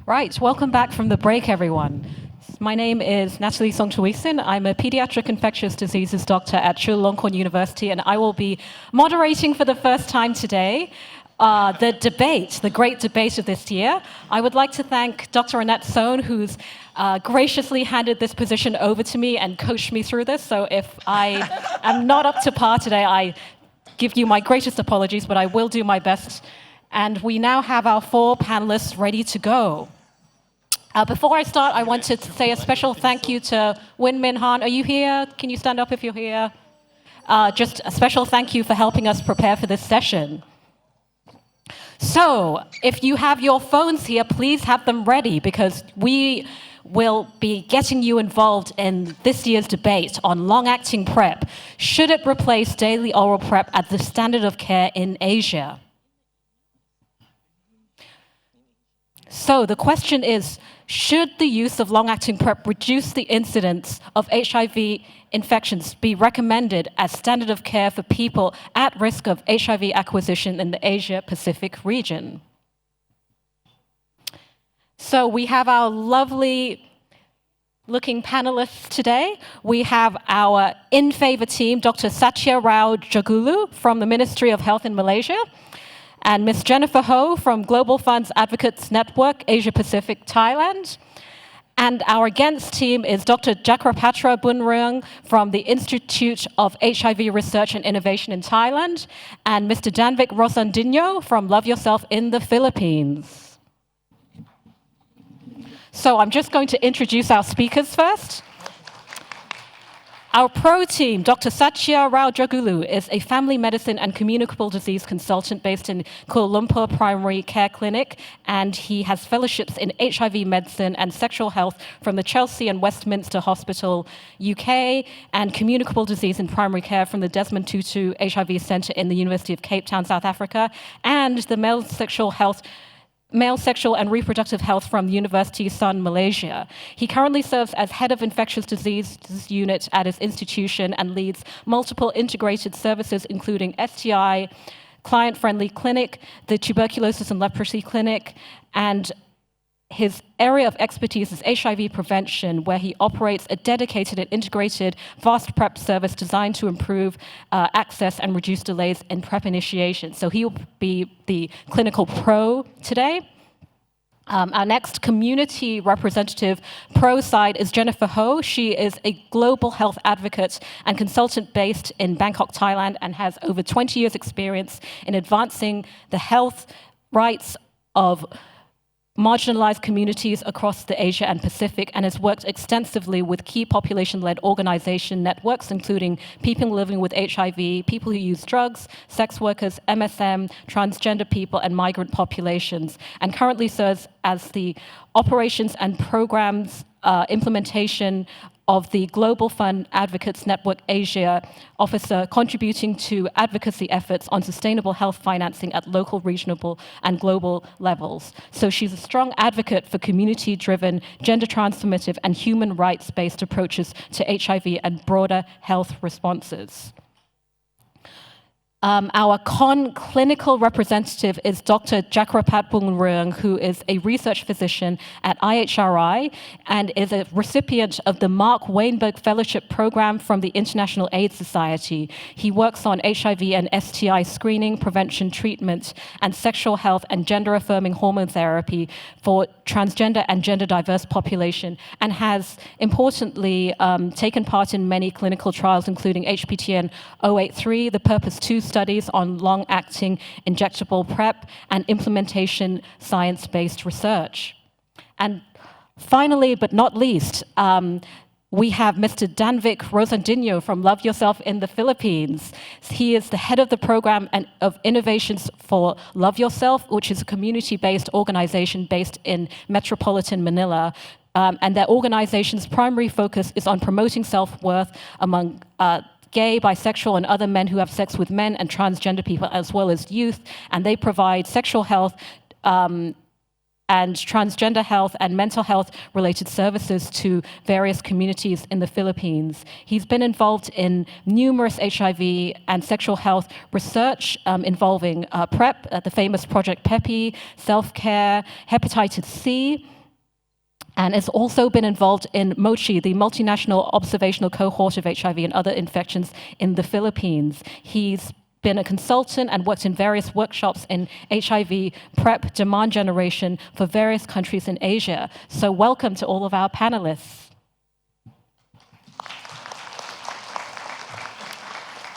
Right, welcome back from the break, everyone. My name is Natalie Songchuisin. I'm a pediatric infectious diseases doctor at Chulalongkorn University, and I will be moderating for the first time today the great debate of this year. I would like to thank Dr. Annette Sohn, who's graciously handed this position over to me and coached me through this. So if I am not up to par today, I give you my greatest apologies, but I will do my best. And we now have our 4 panelists ready to go. Before I start, I wanted to say a special thank you to Win Min Han. Are you here? Can you stand up if you're here? Just a special thank you for helping us prepare for this session. So, if you have your phones here, please have them ready, because we will be getting you involved in this year's debate on long-acting PrEP. Should it replace daily oral PrEP as the standard of care in Asia? So the question is, should the use of long-acting PrEP reduce the incidence of HIV infections be recommended as standard of care for people at risk of HIV acquisition in the Asia-Pacific region? So we have our lovely looking panelists today. We have our in-favor team, Dr. Satya Rao Jagulu from the Ministry of Health in Malaysia, and Ms. Jennifer Ho from Global Funds Advocates Network, Asia Pacific, Thailand. And our against team is Dr. Jakrapatra Bunreung from the Institute of HIV Research and Innovation in Thailand, and Mr. Danvik Rosandinho from Love Yourself in the Philippines. So I'm just going to introduce our speakers first. Our pro team, Dr. Satya Rao Jagulu, is a family medicine and communicable disease consultant based in Kuala Lumpur Primary Care Clinic, and he has fellowships in HIV medicine and sexual health from the Chelsea and Westminster Hospital, UK, and communicable disease in primary care from the Desmond Tutu HIV Centre in the University of Cape Town, South Africa, and the male sexual and reproductive health from the University Sun, Malaysia. He currently serves as head of infectious diseases unit at his institution and leads multiple integrated services, including STI, client-friendly clinic, the tuberculosis and leprosy clinic, and his area of expertise is HIV prevention, where he operates a dedicated and integrated fast PrEP service designed to improve access and reduce delays in PrEP initiation. So he will be the clinical pro today. Our next community representative pro side is Jennifer Ho. She is a global health advocate and consultant based in Bangkok, Thailand, and has over 20 years experience in advancing the health rights of marginalized communities across the Asia and Pacific, and has worked extensively with key population-led organization networks, including people living with HIV, people who use drugs, sex workers, MSM, transgender people, and migrant populations, and currently serves as the operations and programs implementation of the Global Fund Advocates Network Asia officer, contributing to advocacy efforts on sustainable health financing at local, regional, and global levels. So she's a strong advocate for community-driven, gender-transformative, and human rights-based approaches to HIV and broader health responses. Our clinical representative is Dr. Jakrapatra Bunreung, who is a research physician at IHRI and is a recipient of the Mark Wainberg Fellowship Program from the International AIDS Society. He works on HIV and STI screening, prevention, treatment, and sexual health and gender-affirming hormone therapy for transgender and gender-diverse population, and has importantly taken part in many clinical trials, including HPTN 083, the Purpose 2 studies on long-acting injectable PrEP, and implementation science-based research. And finally, but not least, we have Mr. Danvik Rosandinho from Love Yourself in the Philippines. He is the head of the program of innovations for Love Yourself, which is a community-based organization based in metropolitan Manila. And their organization's primary focus is on promoting self-worth among gay, bisexual, and other men who have sex with men, and transgender people, as well as youth. And they provide sexual health and transgender health and mental health related services to various communities in the Philippines. He's been involved in numerous HIV and sexual health research involving PrEP, the famous Project PrEP, self-care, hepatitis C, and has also been involved in MOCHI, the Multinational Observational Cohort of HIV and Other Infections in the Philippines. He's been a consultant and worked in various workshops in HIV, PrEP, demand generation for various countries in Asia. So welcome to all of our panelists.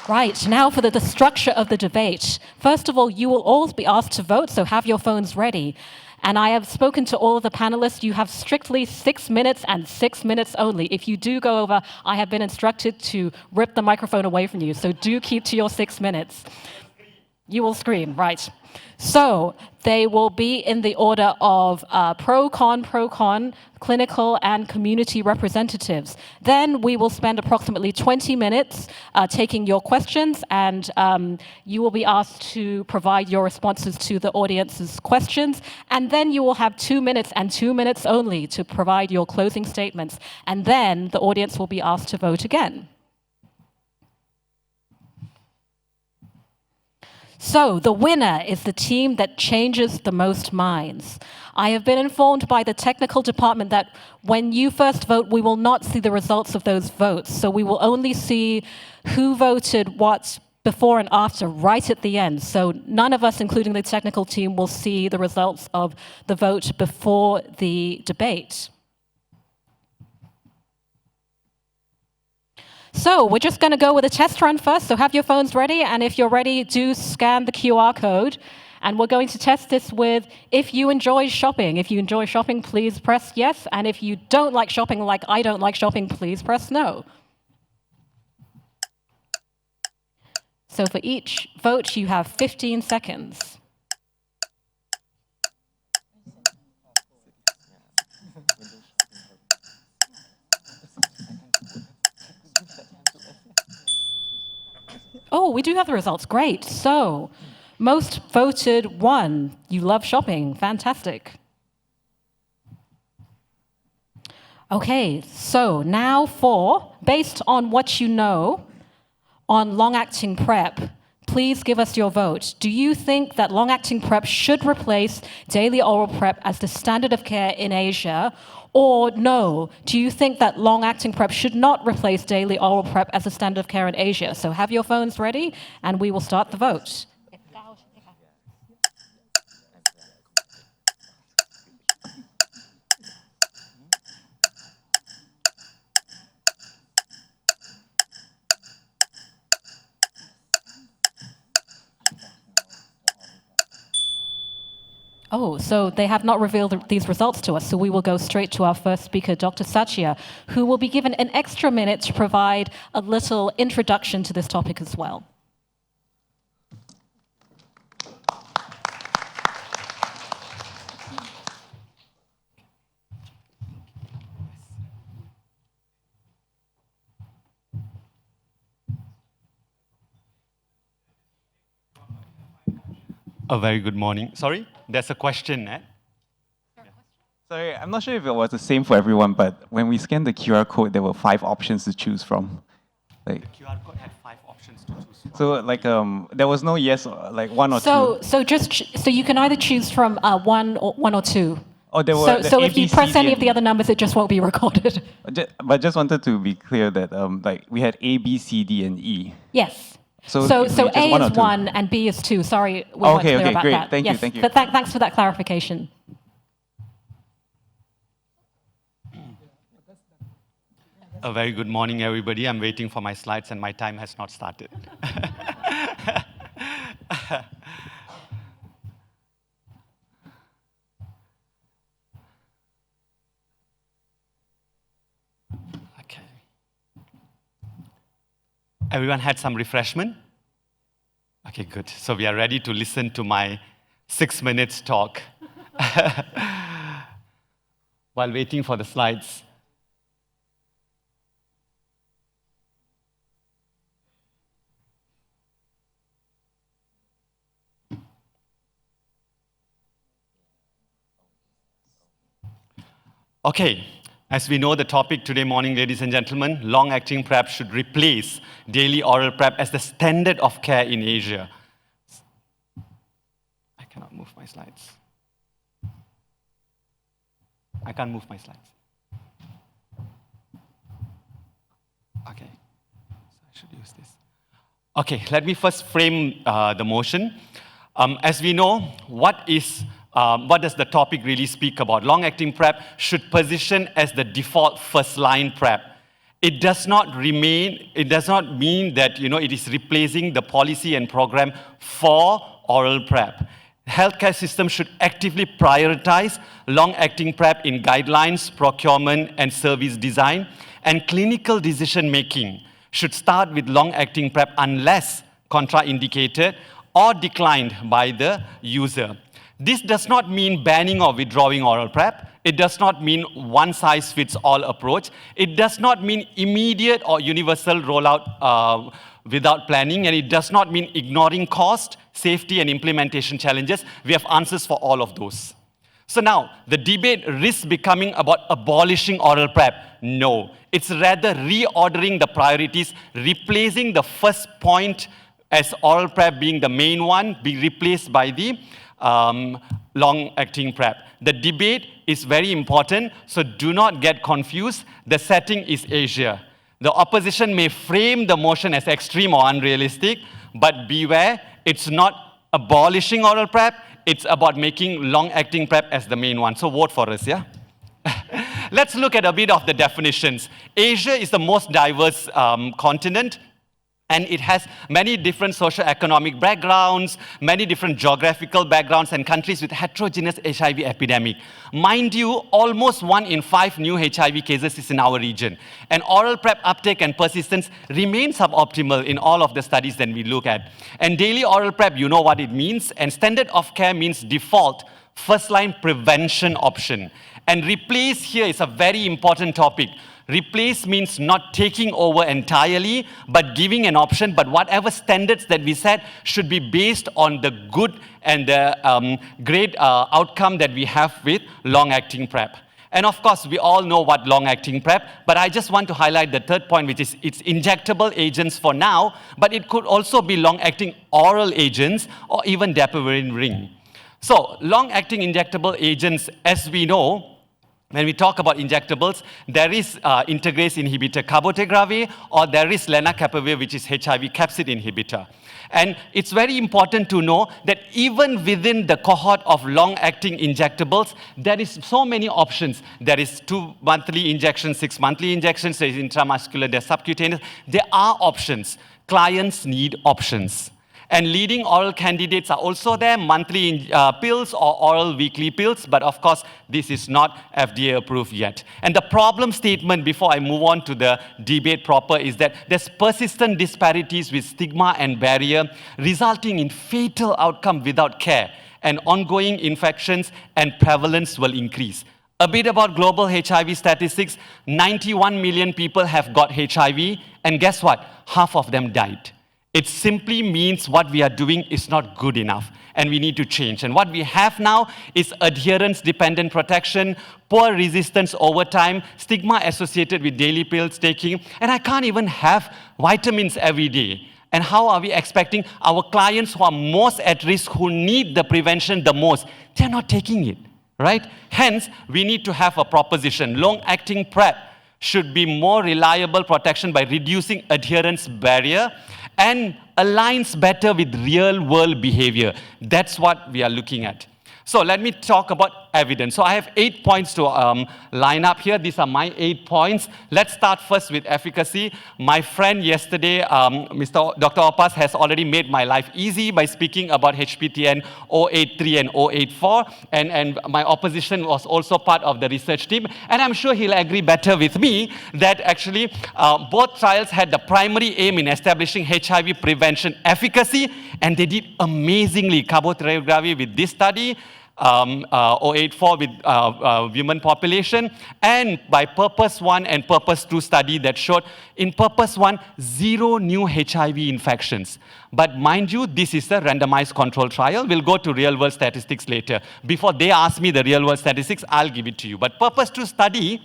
Right, now for the structure of the debate. First of all, you will all be asked to vote, so have your phones ready. And I have spoken to all of the panelists. You have strictly 6 minutes and 6 minutes only. If you do go over, I have been instructed to rip the microphone away from you. So do keep to your 6 minutes. You will scream, right. So they will be in the order of pro-con, clinical and community representatives. Then we will spend approximately 20 minutes taking your questions, and you will be asked to provide your responses to the audience's questions. And then you will have 2 minutes and 2 minutes only to provide your closing statements. And then the audience will be asked to vote again. So the winner is the team that changes the most minds. I have been informed by the technical department that when you first vote, we will not see the results of those votes. So we will only see who voted what before and after right at the end. So none of us, including the technical team, will see the results of the vote before the debate. So we're just going to go with a test run first, so have your phones ready, and if you're ready, do scan the QR code. And we're going to test this with, if you enjoy shopping. If you enjoy shopping, please press yes, and if you don't like shopping like I don't like shopping, please press no. So for each vote, you have 15 seconds. Oh, we do have the results. Great. So, most voted 1. You love shopping. Fantastic. Okay, so now based on what you know on long-acting PrEP, please give us your vote. Do you think that long-acting PrEP should replace daily oral PrEP as the standard of care in Asia? Or no, do you think that long-acting PrEP should not replace daily oral PrEP as a standard of care in Asia? So have your phones ready, and we will start the vote. Oh, so they have not revealed these results to us, so we will go straight to our first speaker, Dr. Satya, who will be given an extra minute to provide a little introduction to this topic as well. A very good morning. Sorry, there's a question, eh? Sorry, I'm not sure if it was the same for everyone, but when we scanned the QR code, there were 5 options to choose from. The QR code had 5 options to choose from. So, there was no yes, like 1 or 2. So you can either choose from 1 or 2. Oh, there were so if you press any of the other numbers, it just won't be recorded. But just wanted to be clear that we had A, B, C, D, and E. Yes. So So A is 1 and B is 2. Sorry, we weren't clear about great. that. Thank you, yes, thank you. But thanks for that clarification. A very good morning, everybody. I'm waiting for my slides, and my time has not started. Okay. Everyone had some refreshment? Okay, good. So we are ready to listen to my 6 minutes talk. While waiting for the slides, Okay, as we know the topic today morning, ladies and gentlemen, long-acting PrEP should replace daily oral PrEP as the standard of care in Asia. I cannot move my slides. I can't move my slides. Okay, so I should use this. Okay, let me first frame the motion. As we know, what does the topic really speak about? Long-acting PrEP should position as the default first-line PrEP. It does not mean that it is replacing the policy and program for oral PrEP. Healthcare systems should actively prioritize long-acting PrEP in guidelines, procurement, and service design, and clinical decision-making should start with long-acting PrEP unless contraindicated or declined by the user. This does not mean banning or withdrawing oral PrEP. It does not mean one-size-fits-all approach. It does not mean immediate or universal rollout without planning, and it does not mean ignoring cost, safety, and implementation challenges. We have answers for all of those. So now, the debate risks becoming about abolishing oral PrEP. No, it's rather reordering the priorities, replacing the first point as oral PrEP being the main one, being replaced by the long-acting PrEP. The debate is very important, so do not get confused. The setting is Asia. The opposition may frame the motion as extreme or unrealistic, but beware, it's not abolishing oral PrEP, it's about making long-acting PrEP as the main one. So vote for us, yeah? Let's look at a bit of the definitions. Asia is the most diverse continent, and it has many different socio-economic backgrounds, many different geographical backgrounds, and countries with heterogeneous HIV epidemic. Mind you, almost 1 in 5 new HIV cases is in our region. And oral PrEP uptake and persistence remain suboptimal in all of the studies that we look at. And daily oral PrEP, you know what it means. And standard of care means default, first-line prevention option. And replace here is a very important topic. Replace means not taking over entirely, but giving an option. But whatever standards that we set should be based on the good and the great outcome that we have with long-acting PrEP. And of course, we all know what long-acting PrEP, but I just want to highlight the third point, which is it's injectable agents for now, but it could also be long-acting oral agents or even dapivirine ring. So long-acting injectable agents, as we know, when we talk about injectables, there is integrase inhibitor cabotegravir, or there is lenacapavir, which is HIV capsid inhibitor. And it's very important to know that even within the cohort of long-acting injectables, there is so many options. There is 2-monthly injections, 6-monthly injections, there is intramuscular, there's subcutaneous. There are options. Clients need options. And leading oral candidates are also there, monthly pills or oral weekly pills, but of course, this is not FDA approved yet. And the problem statement, before I move on to the debate proper, is that there's persistent disparities with stigma and barrier, resulting in fatal outcome without care, and ongoing infections and prevalence will increase. A bit about global HIV statistics, 91 million people have got HIV, and guess what? Half of them died. It simply means what we are doing is not good enough, and we need to change. And what we have now is adherence-dependent protection, poor resistance over time, stigma associated with daily pills taking, and I can't even have vitamins every day. And how are we expecting our clients who are most at risk, who need the prevention the most, they're not taking it, right? Hence, we need to have a proposition. Long-acting PrEP should be more reliable protection by reducing adherence barrier and aligns better with real-world behavior. That's what we are looking at. So let me talk about evidence. So I have 8 points to line up here. These are my 8 points. Let's start first with efficacy. My friend yesterday, Dr. Opas, has already made my life easy by speaking about HPTN 083 and 084. And my opposition was also part of the research team. And I'm sure he'll agree better with me that actually both trials had the primary aim in establishing HIV prevention efficacy, and they did amazingly. Cabotegravir with this study, 084 with women population, and by Purpose 1 and Purpose 2 study that showed in Purpose 1, 0 new HIV infections. But mind you, this is a randomized control trial. We'll go to real-world statistics later. Before they ask me the real-world statistics, I'll give it to you. But Purpose 2 study,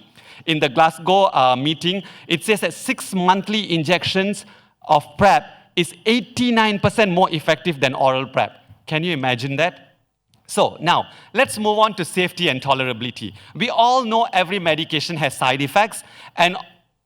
in the Glasgow meeting, it says that 6 monthly injections of PrEP is 89% more effective than oral PrEP. Can you imagine that? So now, let's move on to safety and tolerability. We all know every medication has side effects, and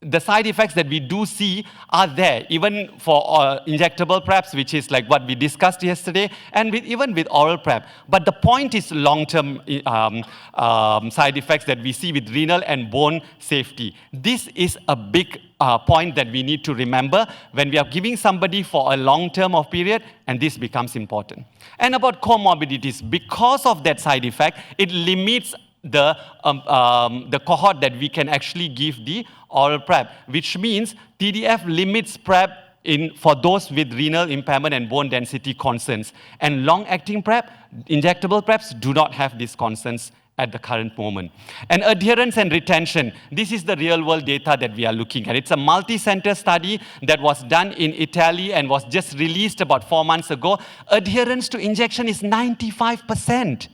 the side effects that we do see are there, even for injectable PrEPs, which is like what we discussed yesterday, and even with oral PrEP. But the point is long-term side effects that we see with renal and bone safety. This is a big point that we need to remember when we are giving somebody for a long term of period, and this becomes important. And about comorbidities, because of that side effect, it limits the cohort that we can actually give the oral PrEP, which means TDF limits PrEP for those with renal impairment and bone density concerns. And long-acting PrEP, injectable PrEPs do not have these concerns at the current moment. And adherence and retention, this is the real-world data that we are looking at. It's a multi-center study that was done in Italy and was just released about 4 months ago. Adherence to injection is 95%.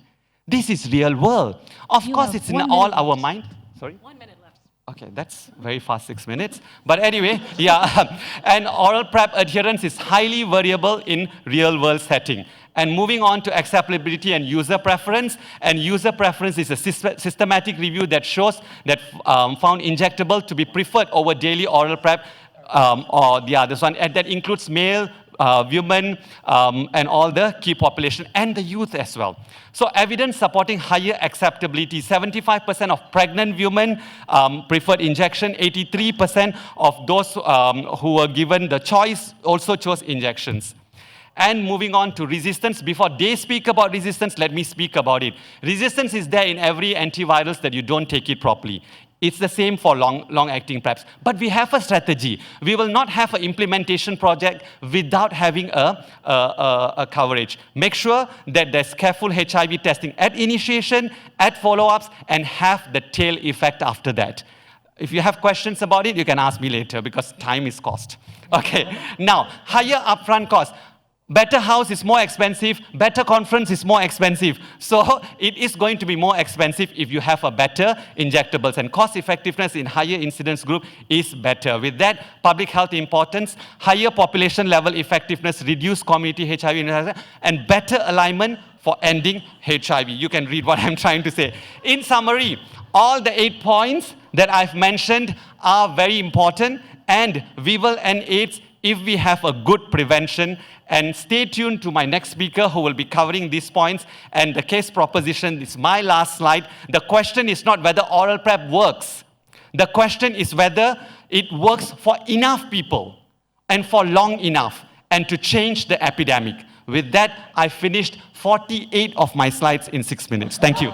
This is real world. Of course, it's in all our mind. Sorry? 1 minute left. Okay, that's very fast, 6 minutes. But anyway, yeah. And oral PrEP adherence is highly variable in real world setting. And moving on to acceptability and user preference. And user preference is a systematic review that shows that found injectable to be preferred over daily oral PrEP or the others one. And that includes male, women, and all the key population, and the youth as well. So evidence supporting higher acceptability. 75% of pregnant women preferred injection. 83% of those who were given the choice also chose injections. And moving on to resistance. Before they speak about resistance, let me speak about it. Resistance is there in every antivirals that you don't take it properly. It's the same for long-acting PrEPs. But we have a strategy. We will not have an implementation project without having a coverage. Make sure that there's careful HIV testing at initiation, at follow-ups, and have the tail effect after that. If you have questions about it, you can ask me later because time is cost. Okay, now, higher upfront cost. Better house is more expensive, better conference is more expensive. So it is going to be more expensive if you have a better injectables, and cost effectiveness in higher incidence group is better. With that, public health importance, higher population level effectiveness, reduced community HIV, and better alignment for ending HIV. You can read what I'm trying to say. In summary, all the 8 points that I've mentioned are very important, and we will end AIDS if we have a good prevention. And stay tuned to my next speaker who will be covering these points. And the case proposition is my last slide. The question is not whether oral PrEP works. The question is whether it works for enough people and for long enough and to change the epidemic. With that, I finished 48 of my slides in 6 minutes. Thank you.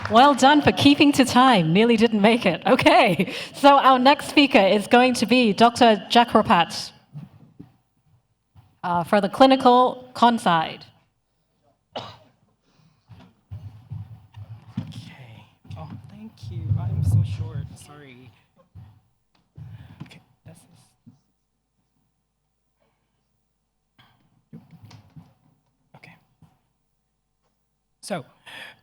Well done for keeping to time. Nearly didn't make it. Okay. So our next speaker is going to be Dr. Jakrapat for the clinical con side. Okay. Oh, thank you. I'm so short. Sorry. Okay. This is. Okay. So.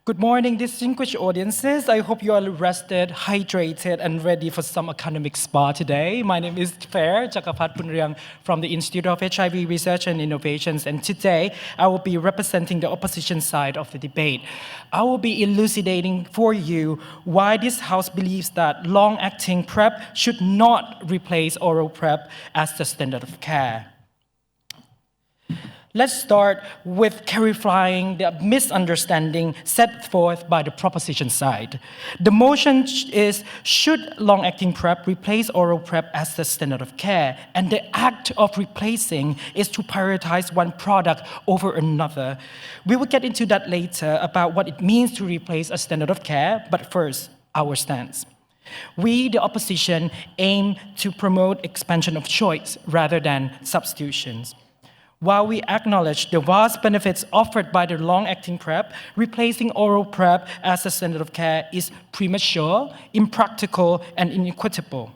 Good morning, distinguished audiences. I hope you are rested, hydrated, and ready for some academic spa today. My name is Fair Jakrapat Punriang from the Institute of HIV Research and Innovations, and today I will be representing the opposition side of the debate. I will be elucidating for you why this House believes that long-acting PrEP should not replace oral PrEP as the standard of care. Let's start with clarifying the misunderstanding set forth by the proposition side. The motion is, should long-acting PrEP replace oral PrEP as the standard of care? And the act of replacing is to prioritize one product over another. We will get into that later about what it means to replace a standard of care, but first, our stance. We, the opposition, aim to promote expansion of choice rather than substitutions. While we acknowledge the vast benefits offered by the long-acting PrEP, replacing oral PrEP as the standard of care is premature, impractical, and inequitable.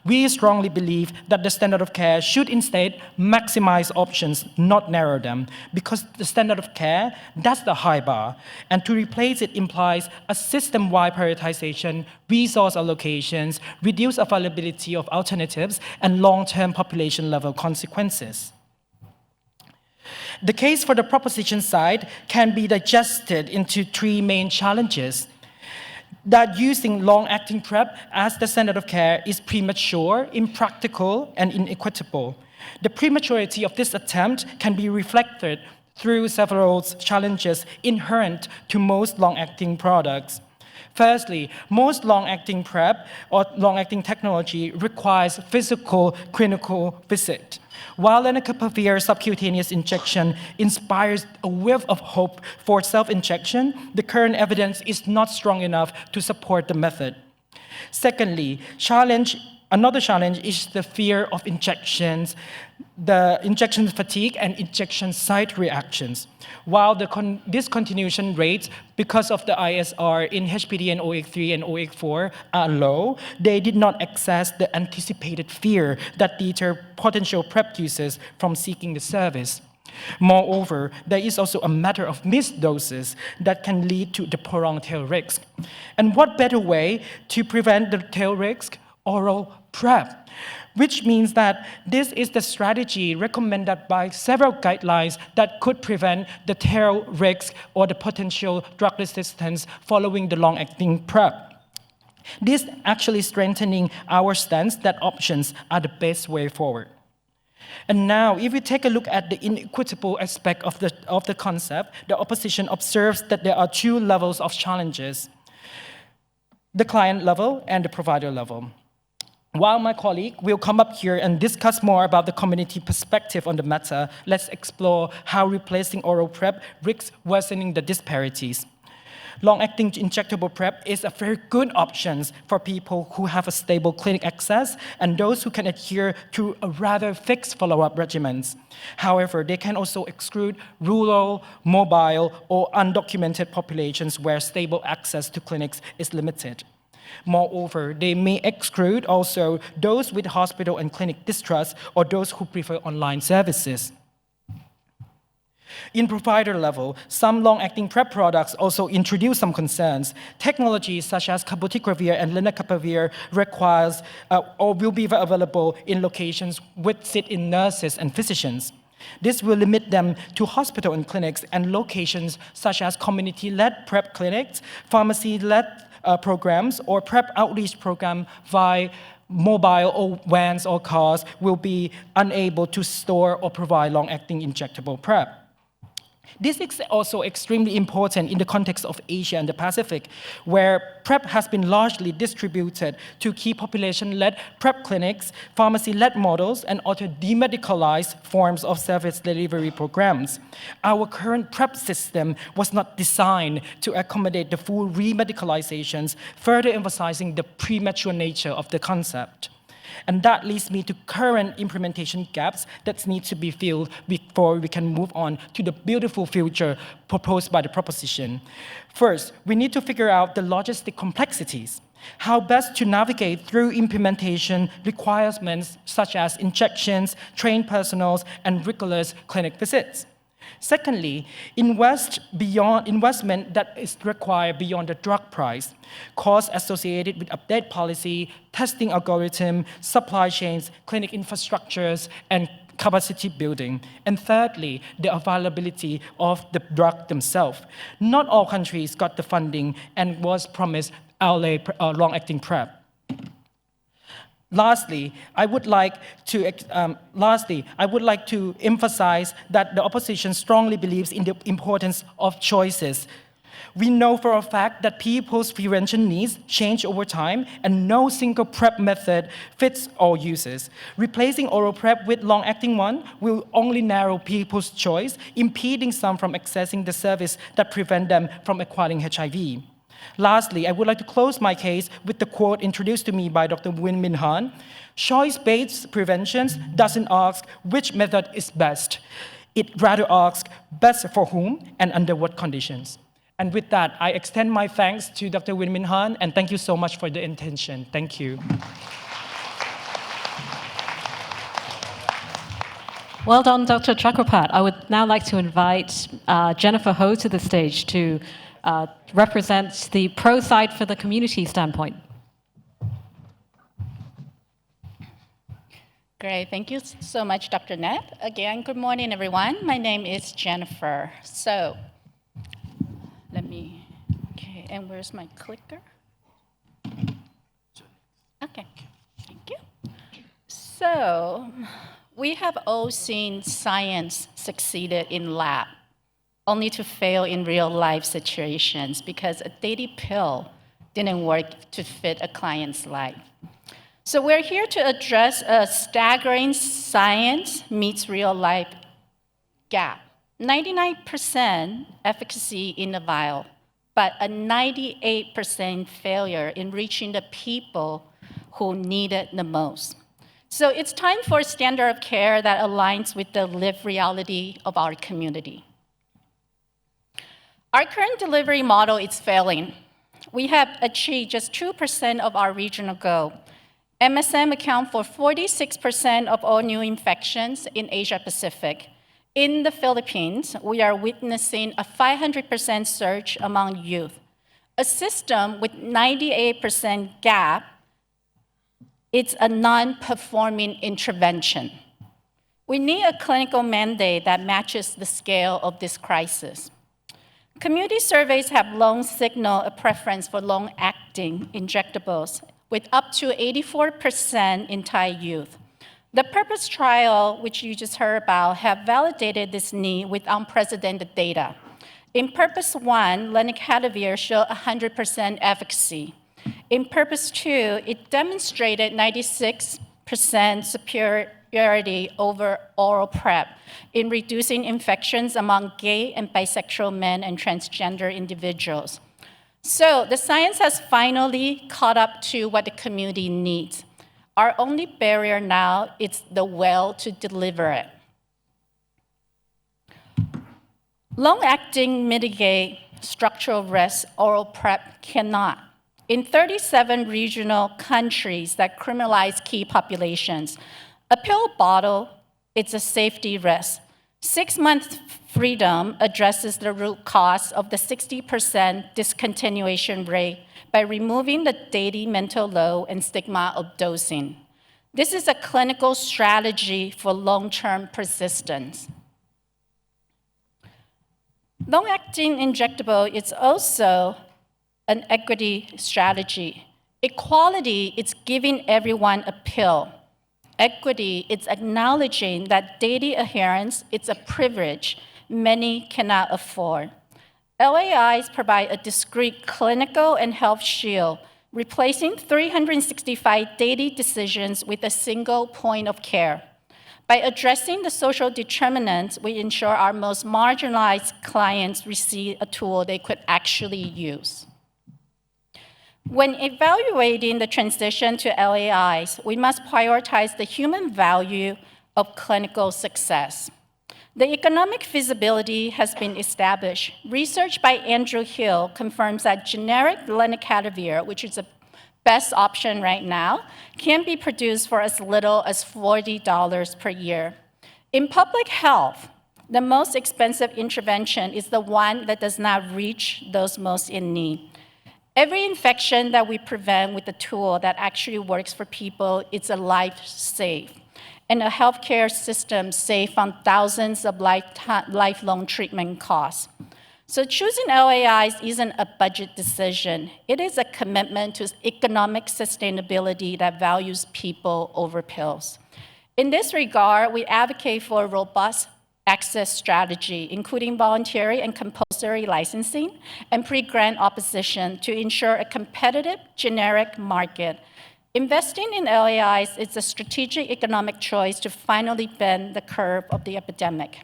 We strongly believe that the standard of care should instead maximize options, not narrow them, because the standard of care, that's the high bar, and to replace it implies a system-wide prioritization, resource allocations, reduced availability of alternatives, and long-term population-level consequences. The case for the proposition side can be digested into three main challenges. That using long-acting PrEP as the standard of care is premature, impractical, and inequitable. The prematurity of this attempt can be reflected through several challenges inherent to most long-acting products. Firstly, most long-acting PrEP or long-acting technology requires physical clinical visit. While lenacapavir subcutaneous injection inspires a whiff of hope for self-injection, the current evidence is not strong enough to support the method. Secondly, another challenge is the fear of injections, the injection fatigue and injection site reactions. While the discontinuation rates because of the ISR in HPD and OX3 and OX4 are low, they did not access the anticipated fear that deter potential PrEP users from seeking the service. Moreover, there is also a matter of missed doses that can lead to the prolonged tail risk. And what better way to prevent the tail risk? Oral PrEP, which means that this is the strategy recommended by several guidelines that could prevent the tail risk or the potential drug resistance following the long-acting PrEP. This actually strengthening our stance that options are the best way forward. And now, if we take a look at the inequitable aspect of the concept, the opposition observes that there are two levels of challenges, the client level and the provider level. While my colleague will come up here and discuss more about the community perspective on the matter, let's explore how replacing oral PrEP risks worsening the disparities. Long-acting injectable PrEP is a very good option for people who have a stable clinic access and those who can adhere to a rather fixed follow-up regimens. However, they can also exclude rural, mobile, or undocumented populations where stable access to clinics is limited. Moreover, they may exclude also those with hospital and clinic distrust or those who prefer online services. In provider level, some long-acting PrEP products also introduce some concerns. Technologies such as cabotegravir and lenacapavir requires or will be available in locations with sit-in nurses and physicians. This will limit them to hospital and clinics and locations such as community-led PrEP clinics, pharmacy-led programs, or PrEP outreach program via mobile or vans or cars will be unable to store or provide long-acting injectable PrEP. This is also extremely important in the context of Asia and the Pacific, where PrEP has been largely distributed to key population-led PrEP clinics, pharmacy-led models, and also demedicalized forms of service delivery programs. Our current PrEP system was not designed to accommodate the full remedicalizations, further emphasizing the premature nature of the concept. And that leads me to current implementation gaps that need to be filled before we can move on to the beautiful future proposed by the proposition. First, we need to figure out the logistic complexities. How best to navigate through implementation requirements such as injections, trained personnel, and rigorous clinic visits. Secondly, investment that is required beyond the drug price, costs associated with update policy, testing algorithm, supply chains, clinic infrastructures, and capacity building. And thirdly, the availability of the drug themselves. Not all countries got the funding and was promised long-acting PrEP. Lastly, I would like to emphasize that the opposition strongly believes in the importance of choices. We know for a fact that people's prevention needs change over time, and no single PrEP method fits all users. Replacing oral PrEP with long-acting one will only narrow people's choice, impeding some from accessing the service that prevent them from acquiring HIV. Lastly, I would like to close my case with the quote introduced to me by Dr. Win Min Han. Choice-based prevention doesn't ask which method is best. It rather asks best for whom and under what conditions. And with that, I extend my thanks to Dr. Win Min Han, and thank you so much for the attention. Thank you. Well done, Dr. Chakrapat. I would now like to invite Jennifer Ho to the stage to represent the pro side for the community standpoint. Great, thank you so much, Dr. Nat. Again, good morning, everyone. My name is Jennifer. So, okay, and where's my clicker? Okay, thank you. So, we have all seen science succeeded in lab, only to fail in real life situations because a daily pill didn't work to fit a client's life. So we're here to address a staggering science meets real life gap. 99% efficacy in the vial, but a 98% failure in reaching the people who need it the most. So it's time for a standard of care that aligns with the lived reality of our community. Our current delivery model is failing. We have achieved just 2% of our regional goal. MSM account for 46% of all new infections in Asia Pacific. In the Philippines, we are witnessing a 500% surge among youth. A system with 98% gap, it's a non-performing intervention. We need a clinical mandate that matches the scale of this crisis. Community surveys have long signaled a preference for long-acting injectables, with up to 84% in Thai youth. The PrEP trial, which you just heard about, have validated this need with unprecedented data. In PURPOSE 1, lenacapavir showed 100% efficacy. In PURPOSE 2, it demonstrated 96% superiority over oral PrEP in reducing infections among gay and bisexual men and transgender individuals. So the science has finally caught up to what the community needs. Our only barrier now is the will to deliver it. Long-acting mitigate structural risk, oral PrEP cannot. In 37 regional countries that criminalize key populations, a pill bottle, it's a safety risk. 6 months freedom addresses the root cause of the 60% discontinuation rate by removing the daily mental load and stigma of dosing. This is a clinical strategy for long-term persistence. Long-acting injectable is also an equity strategy. Equality is giving everyone a pill. Equity is acknowledging that daily adherence is a privilege many cannot afford. LAIs provide a discrete clinical and health shield, replacing 365 daily decisions with a single point of care. By addressing the social determinants, we ensure our most marginalized clients receive a tool they could actually use. When evaluating the transition to LAIs, we must prioritize the human value of clinical success. The economic feasibility has been established. Research by Andrew Hill confirms that generic lenacapavir, which is the best option right now, can be produced for as little as $40 per year. In public health, the most expensive intervention is the one that does not reach those most in need. Every infection that we prevent with a tool that actually works for people, it's a life saved. And a healthcare system saved on thousands of lifelong treatment costs. So choosing LAIs isn't a budget decision. It is a commitment to economic sustainability that values people over pills. In this regard, we advocate for a robust access strategy, including voluntary and compulsory licensing and pre-grant opposition to ensure a competitive generic market. Investing in LAIs is a strategic economic choice to finally bend the curve of the epidemic.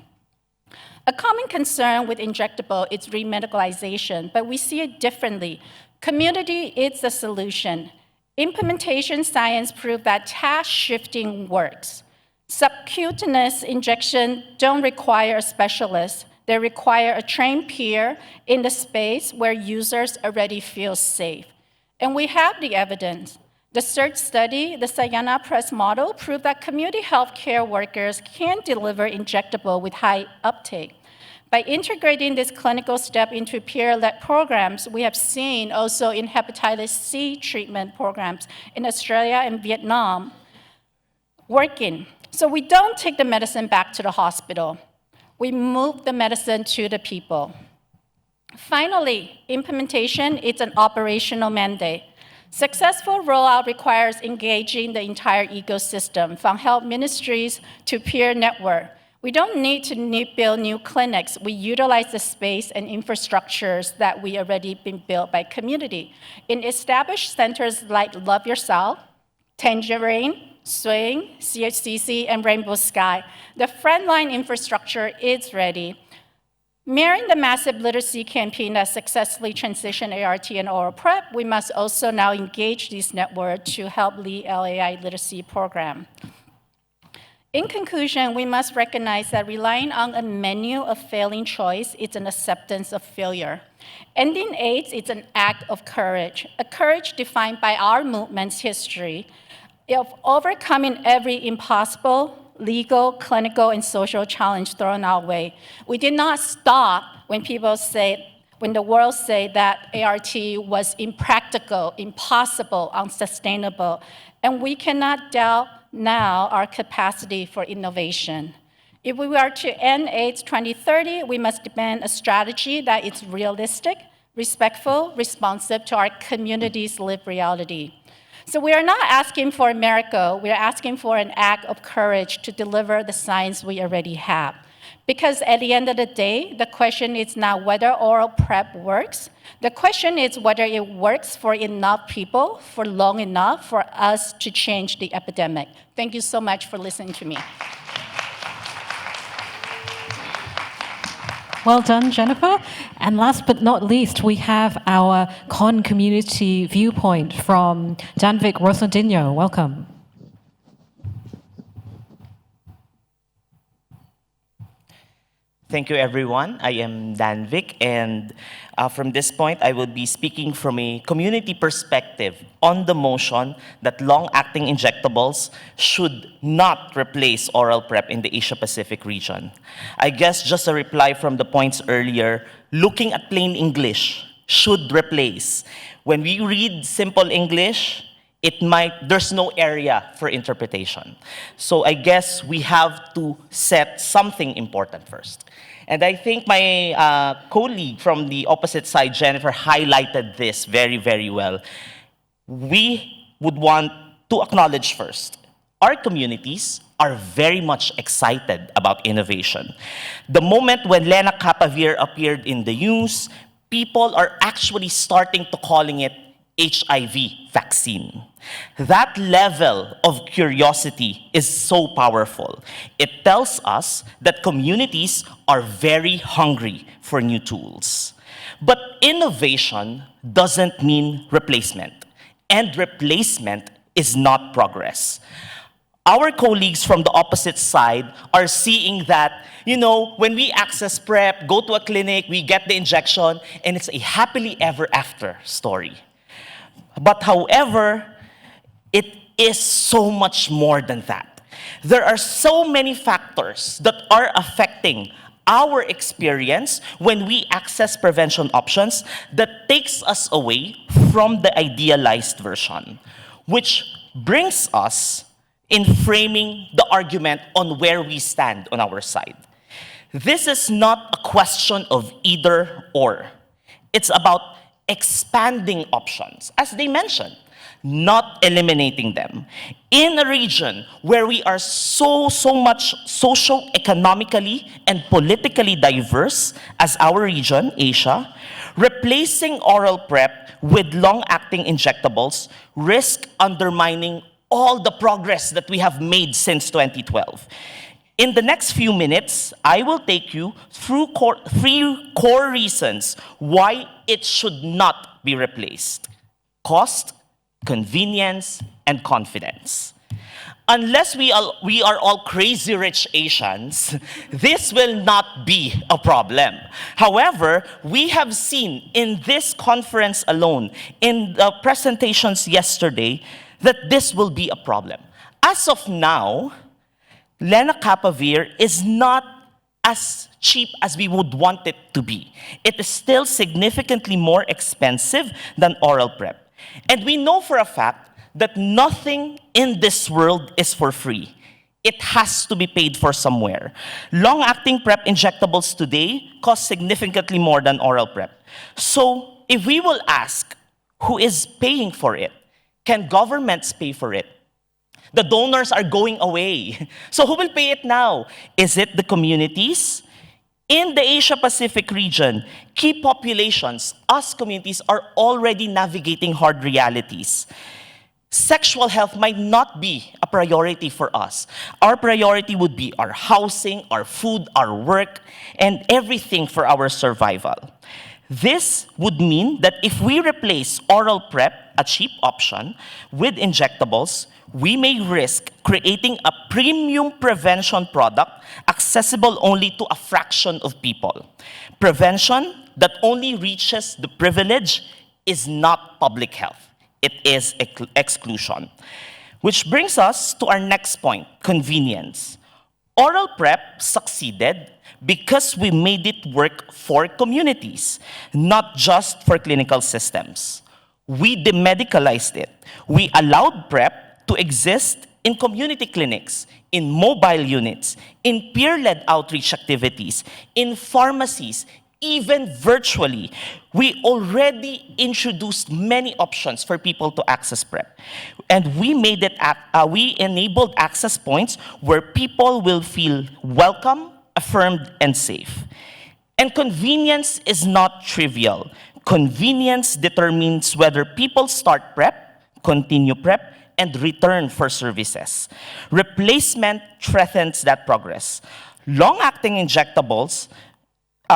A common concern with injectable is remedicalization, but we see it differently. Community is the solution. Implementation science proved that task shifting works. Subcutaneous injection don't require a specialist. They require a trained peer in the space where users already feel safe. And we have the evidence. The search study, the Sayana Press model, proved that community healthcare workers can deliver injectable with high uptake. By integrating this clinical step into peer-led programs, we have seen also in hepatitis C treatment programs in Australia and Vietnam working. So we don't take the medicine back to the hospital. We move the medicine to the people. Finally, implementation is an operational mandate. Successful rollout requires engaging the entire ecosystem, from health ministries to peer network. We don't need to build new clinics. We utilize the space and infrastructures that we already been built by community. In established centers like Love Yourself, Tangerine, Swing, CHCC, and Rainbow Sky, the frontline infrastructure is ready. Mirroring the massive literacy campaign that successfully transitioned ART and oral PrEP, we must also now engage these networks to help lead LAI literacy program. In conclusion, we must recognize that relying on a menu of failing choice is an acceptance of failure. Ending AIDS is an act of courage, a courage defined by our movement's history of overcoming every impossible, legal, clinical, and social challenge thrown our way. We did not stop when the world said that ART was impractical, impossible, unsustainable, and we cannot doubt now our capacity for innovation. If we are to end AIDS 2030, we must demand a strategy that is realistic, respectful, responsive to our community's lived reality. So we are not asking for a miracle, we are asking for an act of courage to deliver the science we already have. Because at the end of the day, the question is not whether oral PrEP works, the question is whether it works for enough people, for long enough for us to change the epidemic. Thank you so much for listening to me. Well done, Jennifer. And last but not least, we have our con community viewpoint from Danvik Rosendinho. Welcome. Thank you, everyone. I am Danvik, and from this point, I will be speaking from a community perspective on the motion that long-acting injectables should not replace oral PrEP in the Asia-Pacific region. I guess just a reply from the points earlier, looking at plain English should replace. When we read simple English, there's no area for interpretation. So I guess we have to set something important first. And I think my colleague from the opposite side, Jennifer, highlighted this very, very well. We would want to acknowledge first, our communities are very much excited about innovation. The moment when lenacapavir appeared in the news, people are actually starting to calling it HIV vaccine. That level of curiosity is so powerful. It tells us that communities are very hungry for new tools. But innovation doesn't mean replacement, and replacement is not progress. Our colleagues from the opposite side are seeing that, when we access PrEP, go to a clinic, we get the injection, and it's a happily ever after story. But however, it is so much more than that. There are so many factors that are affecting our experience when we access prevention options that takes us away from the idealized version, which brings us in framing the argument on where we stand on our side. This is not a question of either or. It's about expanding options, as they mentioned, not eliminating them. In a region where we are so much socio-economically and politically diverse as our region, Asia, replacing oral PrEP with long-acting injectables risk undermining all the progress that we have made since 2012. In the next few minutes, I will take you through three core reasons why it should not be replaced: cost, convenience, and confidence. Unless we are all crazy rich Asians, this will not be a problem. However, we have seen in this conference alone, in the presentations yesterday, that this will be a problem. As of now, lenacapavir is not as cheap as we would want it to be. It is still significantly more expensive than oral PrEP. And we know for a fact that nothing in this world is for free. It has to be paid for somewhere. Long-acting PrEP injectables today cost significantly more than oral PrEP. So if we will ask who is paying for it, can governments pay for it? The donors are going away. So who will pay it now? Is it the communities? In the Asia-Pacific region, key populations, us communities, are already navigating hard realities. Sexual health might not be a priority for us. Our priority would be our housing, our food, our work, and everything for our survival. This would mean that if we replace oral PrEP, a cheap option, with injectables, we may risk creating a premium prevention product accessible only to a fraction of people. Prevention that only reaches the privileged is not public health. It is exclusion. Which brings us to our next point, convenience. Oral PrEP succeeded because we made it work for communities, not just for clinical systems. We demedicalized it. We allowed PrEP to exist in community clinics, in mobile units, in peer-led outreach activities, in pharmacies, even virtually. We already introduced many options for people to access PrEP. And we enabled access points where people will feel welcome, affirmed, and safe. And convenience is not trivial. Convenience determines whether people start PrEP, continue PrEP, and return for services. Replacement threatens that progress. Long-acting injectables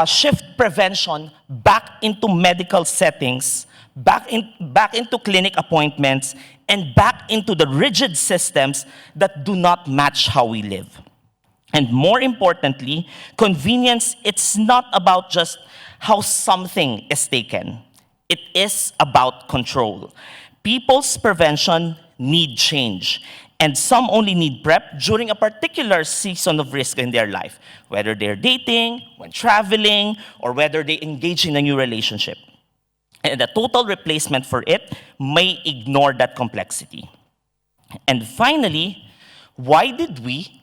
shift prevention back into medical settings, back into clinic appointments, and back into the rigid systems that do not match how we live. And more importantly, convenience, it's not about just how something is taken. It is about control. People's prevention need change. And some only need PrEP during a particular season of risk in their life, whether they're dating, when traveling, or whether they engage in a new relationship. And the total replacement for it may ignore that complexity. And finally, why did we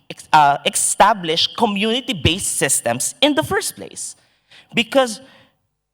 establish community-based systems in the first place? Because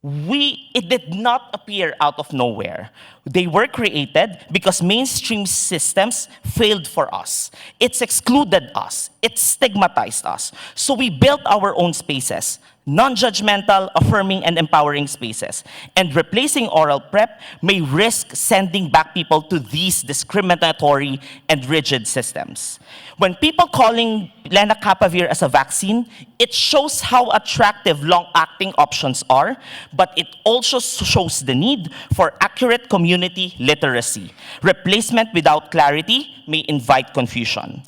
it did not appear out of nowhere. They were created because mainstream systems failed for us. It's excluded us. It stigmatized us. So we built our own spaces, non-judgmental, affirming, and empowering spaces. And replacing oral PrEP may risk sending back people to these discriminatory and rigid systems. When people calling lenacapavir as a vaccine, it shows how attractive long-acting options are, but it also shows the need for accurate community literacy. Replacement without clarity may invite confusion.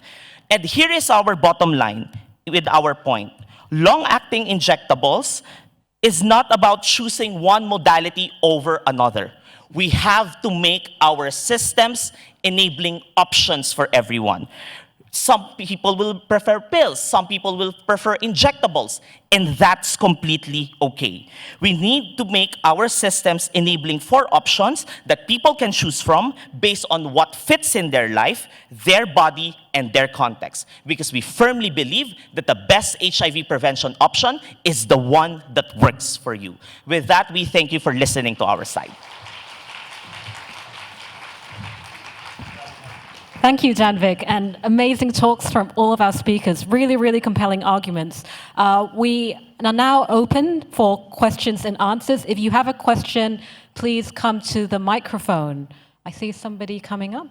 And here is our bottom line with our point. Long-acting injectables is not about choosing one modality over another. We have to make our systems enabling options for everyone. Some people will prefer pills, some people will prefer injectables, and that's completely okay. We need to make our systems enabling for options that people can choose from based on what fits in their life, their body, and their context. Because we firmly believe that the best HIV prevention option is the one that works for you. With that, we thank you for listening to our side. Thank you, Danvik, and amazing talks from all of our speakers. Really, really compelling arguments. We are now open for questions and answers. If you have a question, please come to the microphone. I see somebody coming up.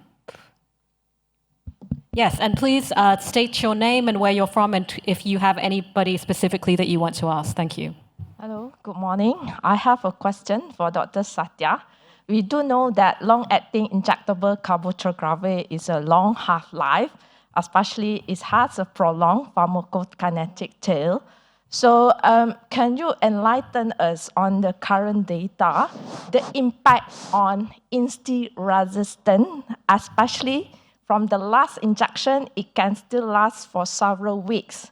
Yes, and please state your name and where you're from, and if you have anybody specifically that you want to ask. Thank you. Hello, good morning. I have a question for Dr. Satya. We do know that long-acting injectable cabotegravir is a long half-life, especially it has a prolonged pharmacokinetic tail. So can you enlighten us on the current data, the impact on insti-resistant, especially from the last injection, it can still last for several weeks.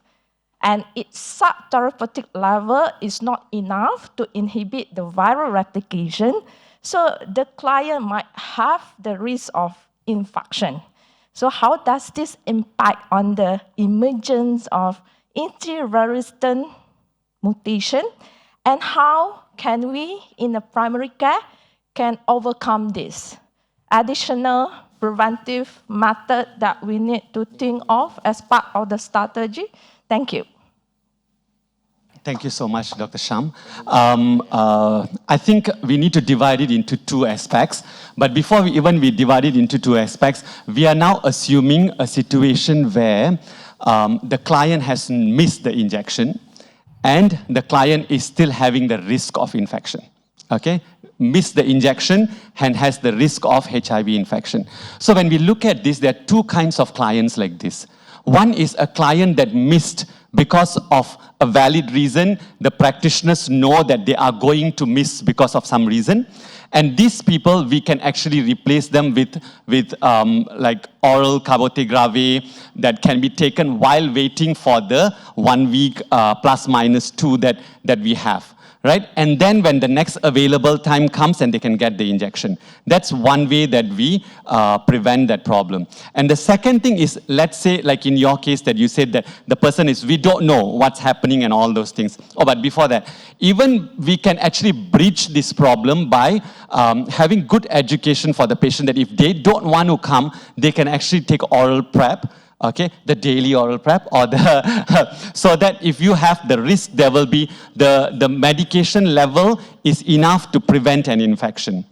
And its subtherapeutic level is not enough to inhibit the viral replication, so the client might have the risk of infection. So how does this impact on the emergence of insti-resistant mutation, and how can we, in the primary care, can overcome this? Additional preventive method that we need to think of as part of the strategy? Thank you. Thank you so much, Dr. Sham. I think we need to divide it into two aspects. But before we divide it into two aspects, we are now assuming a situation where the client has missed the injection and the client is still having the risk of infection. Okay? Missed the injection and has the risk of HIV infection. So when we look at this, there are two kinds of clients like this. One is a client that missed because of a valid reason. The practitioners know that they are going to miss because of some reason. And these people, we can actually replace them with like oral cabotegravir that can be taken while waiting for the 1 week ±2 that we have. Right? And then when the next available time comes and they can get the injection. That's one way that we prevent that problem. And the second thing is, let's say, like in your case that you said that the person is, we don't know what's happening and all those things. Oh, but before that, even we can actually bridge this problem by having good education for the patient that if they don't want to come, they can actually take oral PrEP. Okay, the daily oral PrEP, or the so that if you have the risk, there will be the medication level is enough to prevent an infection.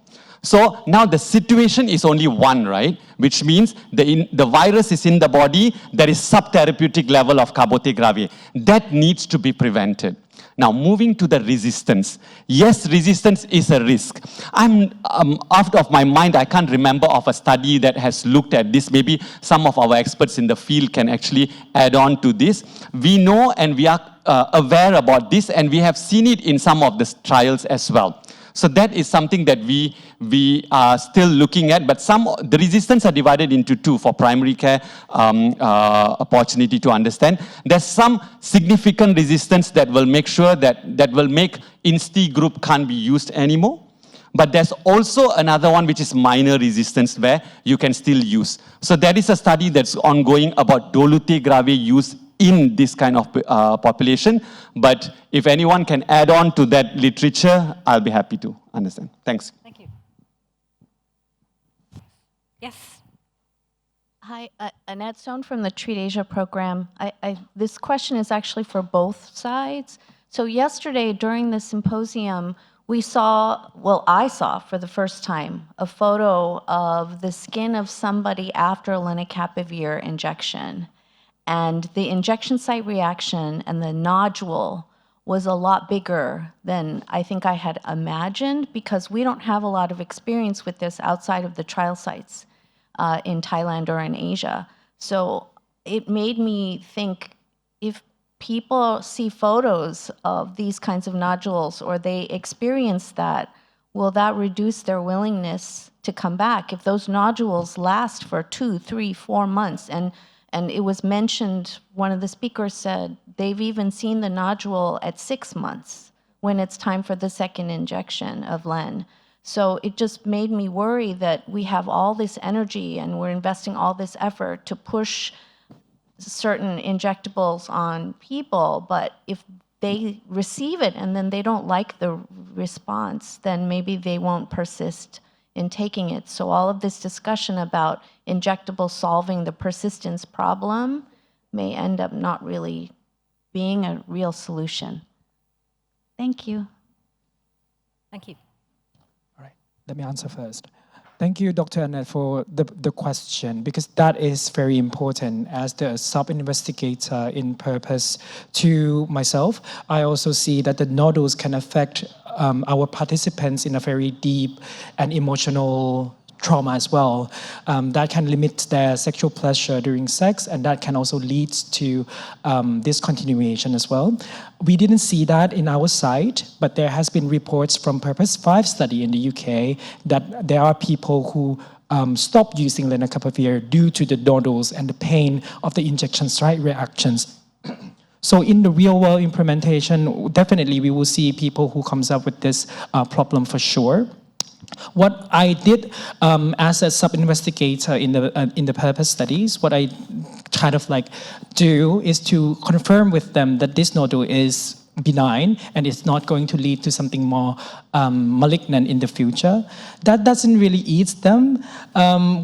So now the situation is only one, right? Which means the virus is in the body, there is subtherapeutic level of cabotegravir. That needs to be prevented. Now, moving to the resistance. Yes, resistance is a risk. I'm out of my mind, I can't remember of a study that has looked at this. Maybe some of our experts in the field can actually add on to this. We know and we are aware about this, and we have seen it in some of the trials as well. So that is something that we are still looking at, but the resistance are divided into two for primary care opportunity to understand. There's some significant resistance that will make sure that will make INSTI group can't be used anymore. But there's also another one which is minor resistance where you can still use. So there is a study that's ongoing about dolutegravir use in this kind of population. But if anyone can add on to that literature, I'll be happy to understand. Thanks. Thank you. Yes. Hi, Annette Stone from the Treat Asia program. This question is actually for both sides. So yesterday during the symposium, we saw, well, I saw for the first time, a photo of the skin of somebody after lenacapavir injection. And the injection site reaction and the nodule was a lot bigger than I think I had imagined, because we don't have a lot of experience with this outside of the trial sites in Thailand or in Asia. So it made me think, if people see photos of these kinds of nodules or they experience that, will that reduce their willingness to come back? If those nodules last for 2, 3, 4 months, and it was mentioned, one of the speakers said, they've even seen the nodule at 6 months when it's time for the second injection of Len. So it just made me worry that we have all this energy and we're investing all this effort to push certain injectables on people, but if they receive it and then they don't like the response, then maybe they won't persist in taking it. So all of this discussion about injectables solving the persistence problem may end up not really being a real solution. Thank you. Thank you. All right, let me answer first. Thank you, Dr. Annette, for the question, because that is very important. As the sub-investigator in purpose to myself, I also see that the nodules can affect our participants in a very deep and emotional trauma as well. That can limit their sexual pleasure during sex, and that can also lead to discontinuation as well. We didn't see that in our site, but there has been reports from Purpose 5 study in the UK that there are people who stopped using lenacapavir due to the nodules and the pain of the injection site reactions. So in the real world implementation, definitely we will see people who comes up with this problem for sure. What I did as a sub-investigator in the Purpose studies, what I kind of like do is to confirm with them that this nodule is benign and it's not going to lead to something more malignant in the future. That doesn't really ease them,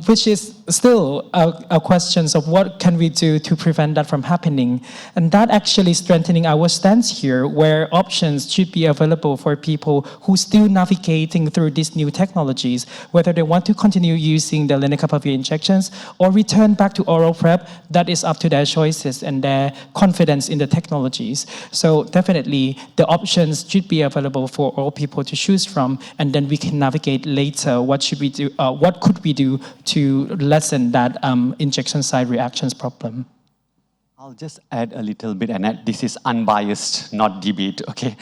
which is still a question of what can we do to prevent that from happening. And that actually strengthening our stance here, where options should be available for people who still navigating through these new technologies, whether they want to continue using the lenacapavir injections or return back to oral PrEP. That is up to their choices and their confidence in the technologies. So definitely the options should be available for all people to choose from, and then we can navigate later what should we do, what could we do to lessen that injection site reactions problem. I'll just add a little bit, and this is unbiased, not debate, okay?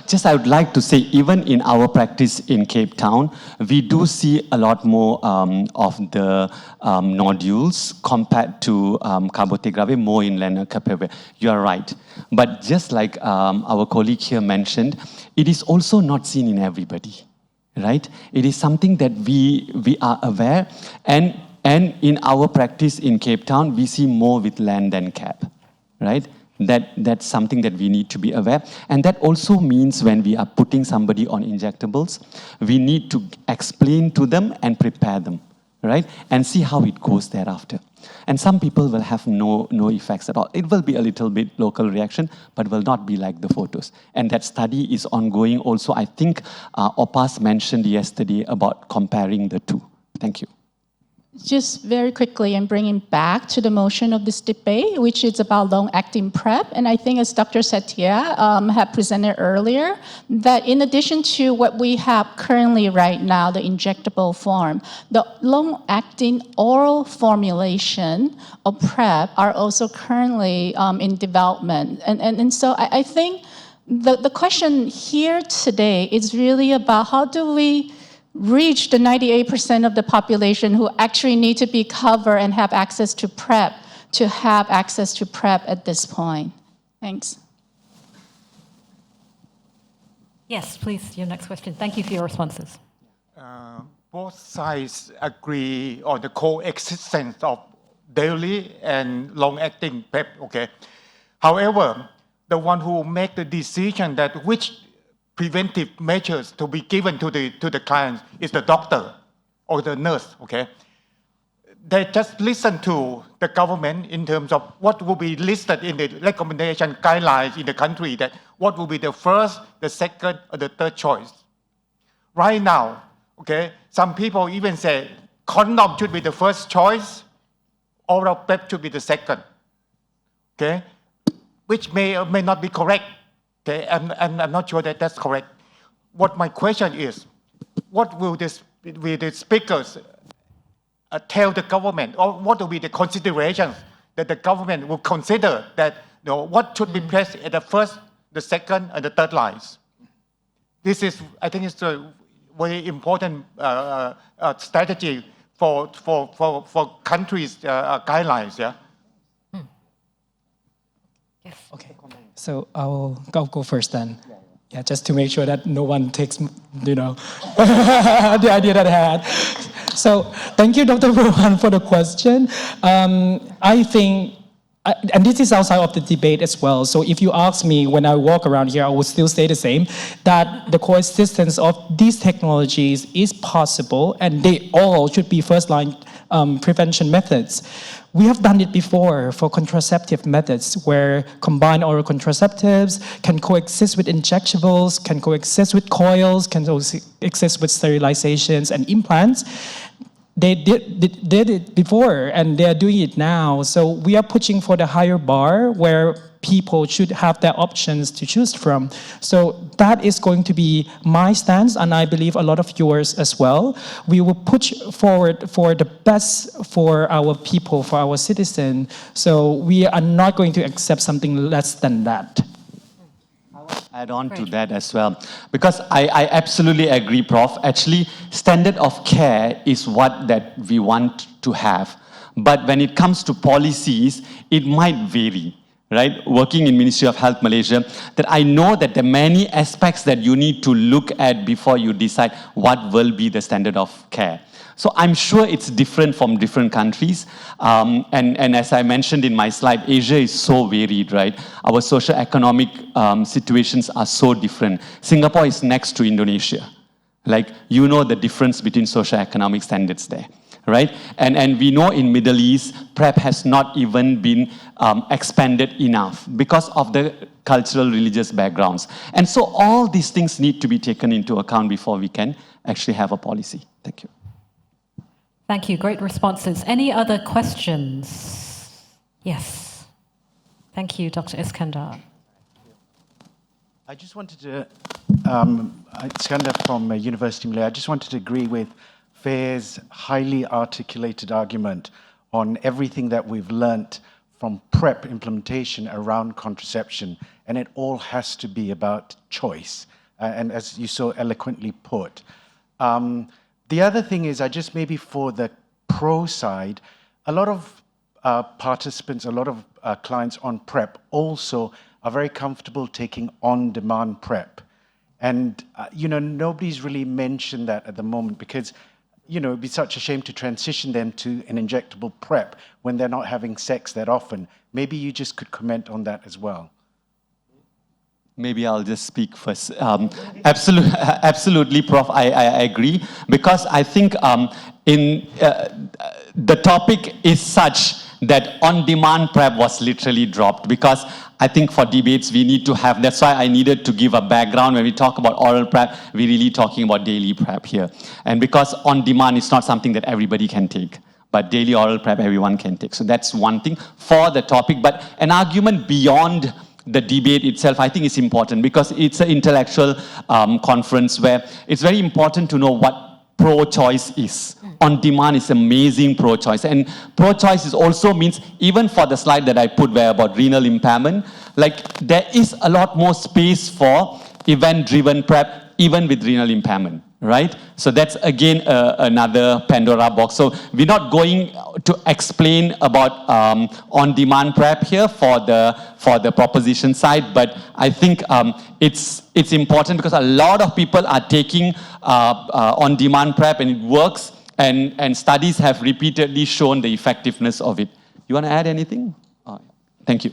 Just I would like to say, even in our practice in Cape Town, we do see a lot more of the nodules compared to cabotegravir, more in lenacapavir. You are right. But just like our colleague here mentioned, it is also not seen in everybody, right? It is something that we are aware, and in our practice in Cape Town, we see more with LAN than CAP, right? That's something that we need to be aware. And that also means when we are putting somebody on injectables, we need to explain to them and prepare them, right? And see how it goes thereafter. And some people will have no effects at all. It will be a little bit local reaction, but will not be like the photos. And that study is ongoing also. I think Opas mentioned yesterday about comparing the two. Thank you. Just very quickly and bringing back to the motion of this debate, which is about long-acting PrEP. And I think as Dr. Satya had presented earlier, that in addition to what we have currently right now, the injectable form, the long-acting oral formulation of PrEP are also currently in development. And so I think the question here today is really about how do we reach the 98% of the population who actually need to be covered and have access to PrEP, to have access to PrEP at this point. Thanks. Yes, please, your next question. Thank you for your responses. Both sides agree on the coexistence of daily and long-acting PrEP, okay? However, the one who make the decision that which preventive measures to be given to the clients is the doctor or the nurse, okay? They just listen to the government in terms of what will be listed in the recommendation guidelines in the country, that what will be the first, the second, or the third choice. Right now, okay, some people even say condom should be the first choice, oral PrEP should be the second, okay? Which may or may not be correct. Okay, I'm not sure that that's correct. What my question is, what will the speakers tell the government, or what will be the considerations that the government will consider that, you know, what should be placed at the first, the second, and the third lines? This is, I think, it's a very important strategy for countries' guidelines. Yeah. Yes. Okay. So I'll go first then. Yeah, just to make sure that no one takes, you know, the idea that I had. So thank you, Dr. Burhan, for the question. I think, and this is outside of the debate as well. So if you ask me when I walk around here, I will still say the same, that the coexistence of these technologies is possible, and they all should be first-line prevention methods. We have done it before for contraceptive methods, where combined oral contraceptives can coexist with injectables, can coexist with coils, can coexist with sterilizations and implants. they did it before and they are doing it now. So we are pushing for the higher bar where people should have their options to choose from. So that is going to be my stance, and I believe a lot of yours as well. We will push forward for the best for our people, for our citizens. So we are not going to accept something less than that. Add on to that as well, because I absolutely agree, Prof. Actually, standard of care is what that we want to have. But when it comes to policies, it might vary, right? Working in Ministry of Health Malaysia, that I know that there are many aspects that you need to look at before you decide what will be the standard of care. So I'm sure it's different from different countries. And as I mentioned in my slide, Asia is so varied, right? Our socio-economic situations are so different. Singapore is next to Indonesia. Like, you know the difference between socio-economic standards there, right? And we know in Middle East, PrEP has not even been expanded enough because of the cultural, religious backgrounds. And so all these things need to be taken into account before we can actually have a policy. Thank you. Thank you. Great responses. Any other questions? Yes. Thank you, Dr. Iskandar. I just wanted to, Iskandar from University of Malaya, I just wanted to agree with Fair's highly articulated argument on everything that we've learnt from PrEP implementation around contraception, and it all has to be about choice, and as you so eloquently put. The other thing is, I just maybe for the pro side, a lot of participants, a lot of clients on PrEP also are very comfortable taking on-demand PrEP. And, you know, nobody's really mentioned that at the moment because, you know, it'd be such a shame to transition them to an injectable PrEP when they're not having sex that often. Maybe you just could comment on that as well. Maybe I'll just speak first. Absolutely, Prof. I agree, because I think the topic is such that on-demand PrEP was literally dropped, because I think for debates we need to have, that's why I needed to give a background. When we talk about oral PrEP, we're really talking about daily PrEP here. And because on-demand is not something that everybody can take, but daily oral PrEP everyone can take. So that's one thing for the topic, but an argument beyond the debate itself, I think, is important, because it's an intellectual conference where it's very important to know what pro-choice is. On-demand is amazing pro-choice. And pro-choice is also means, even for the slide that I put where about renal impairment, like there is a lot more space for event-driven PrEP, even with renal impairment, right? So that's again another Pandora box. So we're not going to explain about on-demand PrEP here for the proposition side, but I think it's important because a lot of people are taking on-demand PrEP and it works, and studies have repeatedly shown the effectiveness of it. You want to add anything? Thank you.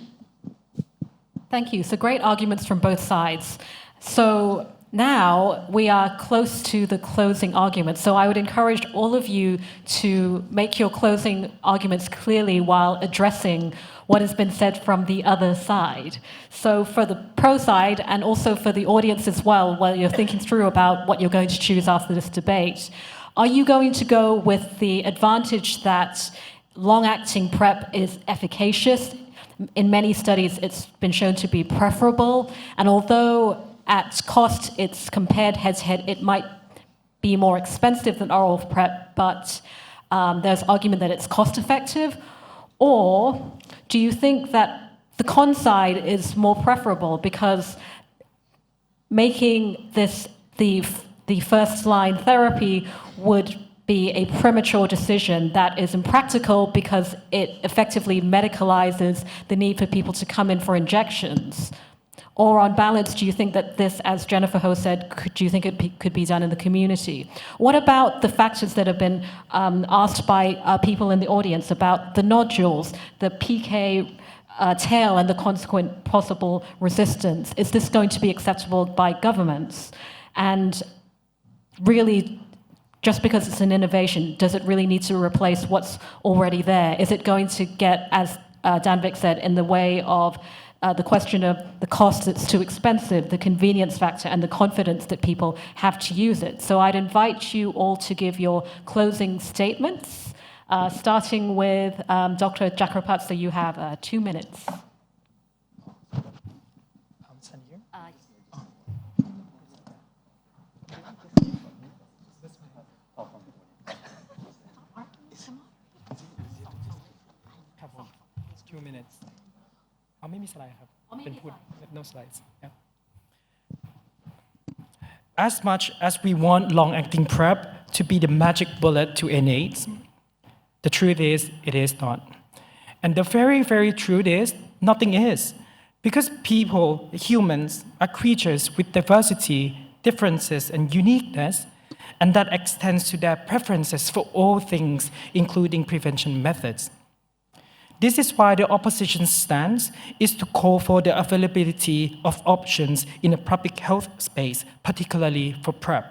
Thank you. So great arguments from both sides. So now we are close to the closing argument. So I would encourage all of you to make your closing arguments clearly while addressing what has been said from the other side. So for the pro side, and also for the audience as well, while you're thinking through about what you're going to choose after this debate, are you going to go with the advantage that long-acting PrEP is efficacious? In many studies, it's been shown to be preferable, and although at cost, it's compared head-to-head, it might be more expensive than oral PrEP, but there's argument that it's cost-effective. Or do you think that the con side is more preferable because making this the first-line therapy would be a premature decision that is impractical because it effectively medicalizes the need for people to come in for injections? Or on balance, do you think that this, as Jennifer Ho said, do you think it could be done in the community? What about the factors that have been asked by people in the audience about the nodules, the PK tail, and the consequent possible resistance? Is this going to be acceptable by governments? And really, just because it's an innovation, does it really need to replace what's already there? Is it going to get, as Danvik said, in the way of the question of the cost, it's too expensive, the convenience factor, and the confidence that people have to use it. So I'd invite you all to give your closing statements, starting with Dr. Chakrapat. So you have 2 minutes. Minutes. ไม่มีสไลด์ครับ เป็นพูด no slides. Yeah. As much as we want long-acting PrEP to be the magic bullet to end AIDS, the truth is, it is not. And the very, very truth is, nothing is. Because people, humans, are creatures with diversity, differences, and uniqueness, and that extends to their preferences for all things, including prevention methods. This is why the opposition's stance is to call for the availability of options in the public health space, particularly for PrEP.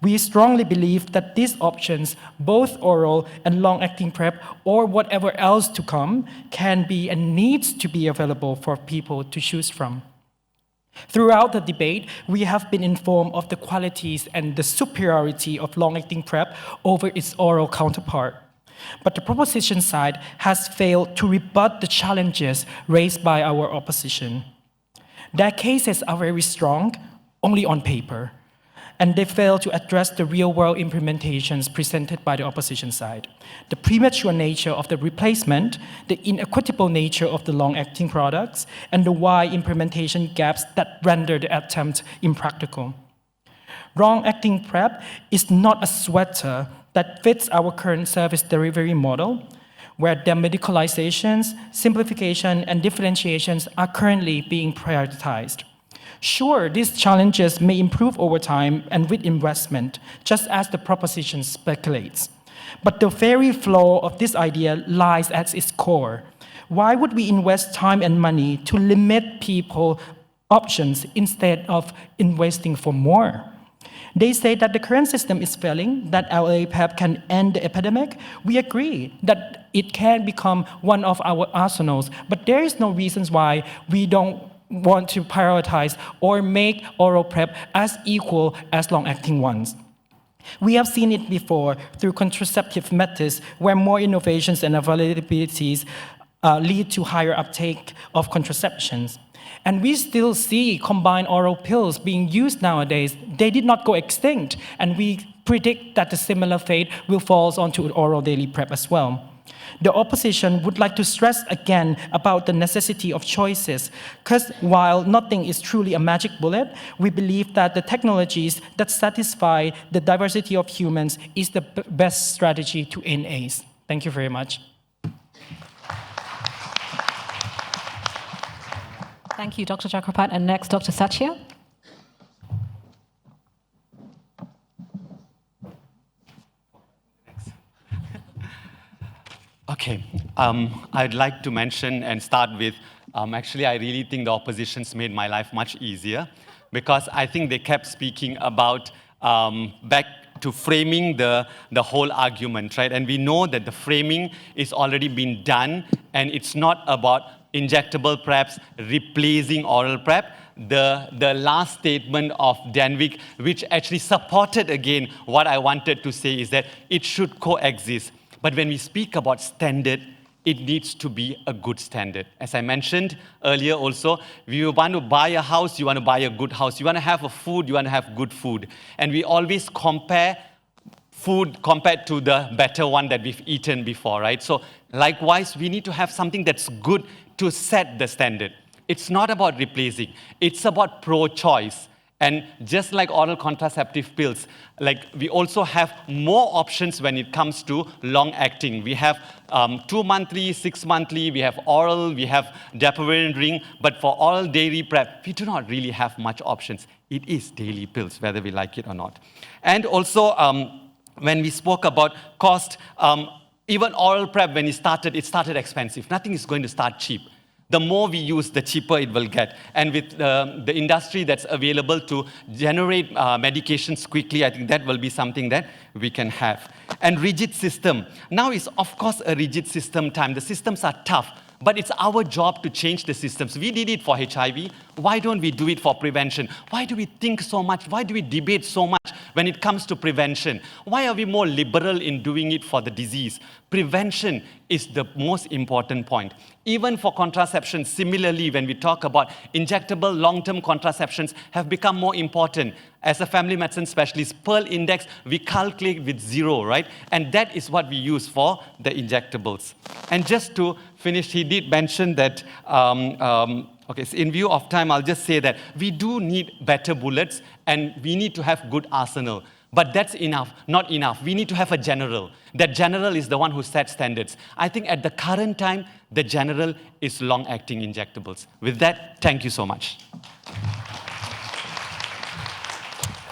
We strongly believe that these options, both oral and long-acting PrEP, or whatever else to come, can be and needs to be available for people to choose from. Throughout the debate, we have been informed of the qualities and the superiority of long-acting PrEP over its oral counterpart. But the proposition side has failed to rebut the challenges raised by our opposition. Their cases are very strong, only on paper, and they fail to address the real-world implementations presented by the opposition side, the premature nature of the replacement, the inequitable nature of the long-acting products, and the wide implementation gaps that render the attempt impractical. Long-acting PrEP is not a sweater that fits our current service delivery model, where demedicalizations, simplification, and differentiations are currently being prioritized. Sure, these challenges may improve over time and with investment, just as the proposition speculates. But the very flaw of this idea lies at its core. Why would we invest time and money to limit people options instead of investing for more? They say that the current system is failing, that LA-PrEP can end the epidemic. We agree that it can become one of our arsenals, but there is no reasons why we don't want to prioritize or make oral PrEP as equal as long-acting ones. We have seen it before through contraceptive methods where more innovations and availabilities lead to higher uptake of contraceptions. And we still see combined oral pills being used nowadays. They did not go extinct, and we predict that a similar fate will fall onto oral daily PrEP as well. The opposition would like to stress again about the necessity of choices, because while nothing is truly a magic bullet, we believe that the technologies that satisfy the diversity of humans is the best strategy to end AIDS. Thank you very much. Thank you, Dr. Chakrapat. And next, Dr. Satya. Okay, I'd like to mention and start with, actually, I really think the opposition's made my life much easier because I think they kept speaking about back to framing the whole argument, right? And we know that the framing is already been done, and it's not about injectable PrEPs replacing oral PrEP. The last statement of Danvik, which actually supported again what I wanted to say, is that it should coexist. But when we speak about standard, it needs to be a good standard. As I mentioned earlier also, if you want to buy a house, you want to buy a good house. You want to have a food, you want to have good food. And we always compare food compared to the better one that we've eaten before, right? So likewise, we need to have something that's good to set the standard. It's not about replacing. It's about pro-choice. And just like oral contraceptive pills, like we also have more options when it comes to long-acting. We have 2 monthly, 6 monthly, we have oral, we have Depo-Provera ring, but for oral daily PrEP, we do not really have much options. It is daily pills, whether we like it or not. And also, when we spoke about cost, even oral PrEP, when it started expensive. Nothing is going to start cheap. The more we use, the cheaper it will get. And with the industry that's available to generate medications quickly, I think that will be something that we can have. And rigid system. Now is, of course, a rigid system time. The systems are tough. But it's our job to change the systems. We did it for HIV. Why don't we do it for prevention? Why do we think so much? Why do we debate so much when it comes to prevention? Why are we more liberal in doing it for the disease? Prevention is the most important point. Even for contraception, similarly, when we talk about injectable long-term contraceptions have become more important. As a family medicine specialist, Pearl Index, we calculate with 0, right? And that is what we use for the injectables. And just to finish, he did mention that, okay, so in view of time, I'll just say that we do need better bullets and we need to have good arsenal. But that's enough, not enough. We need to have a general. That general is the one who sets standards. I think at the current time, the general is long-acting injectables. With that, thank you so much.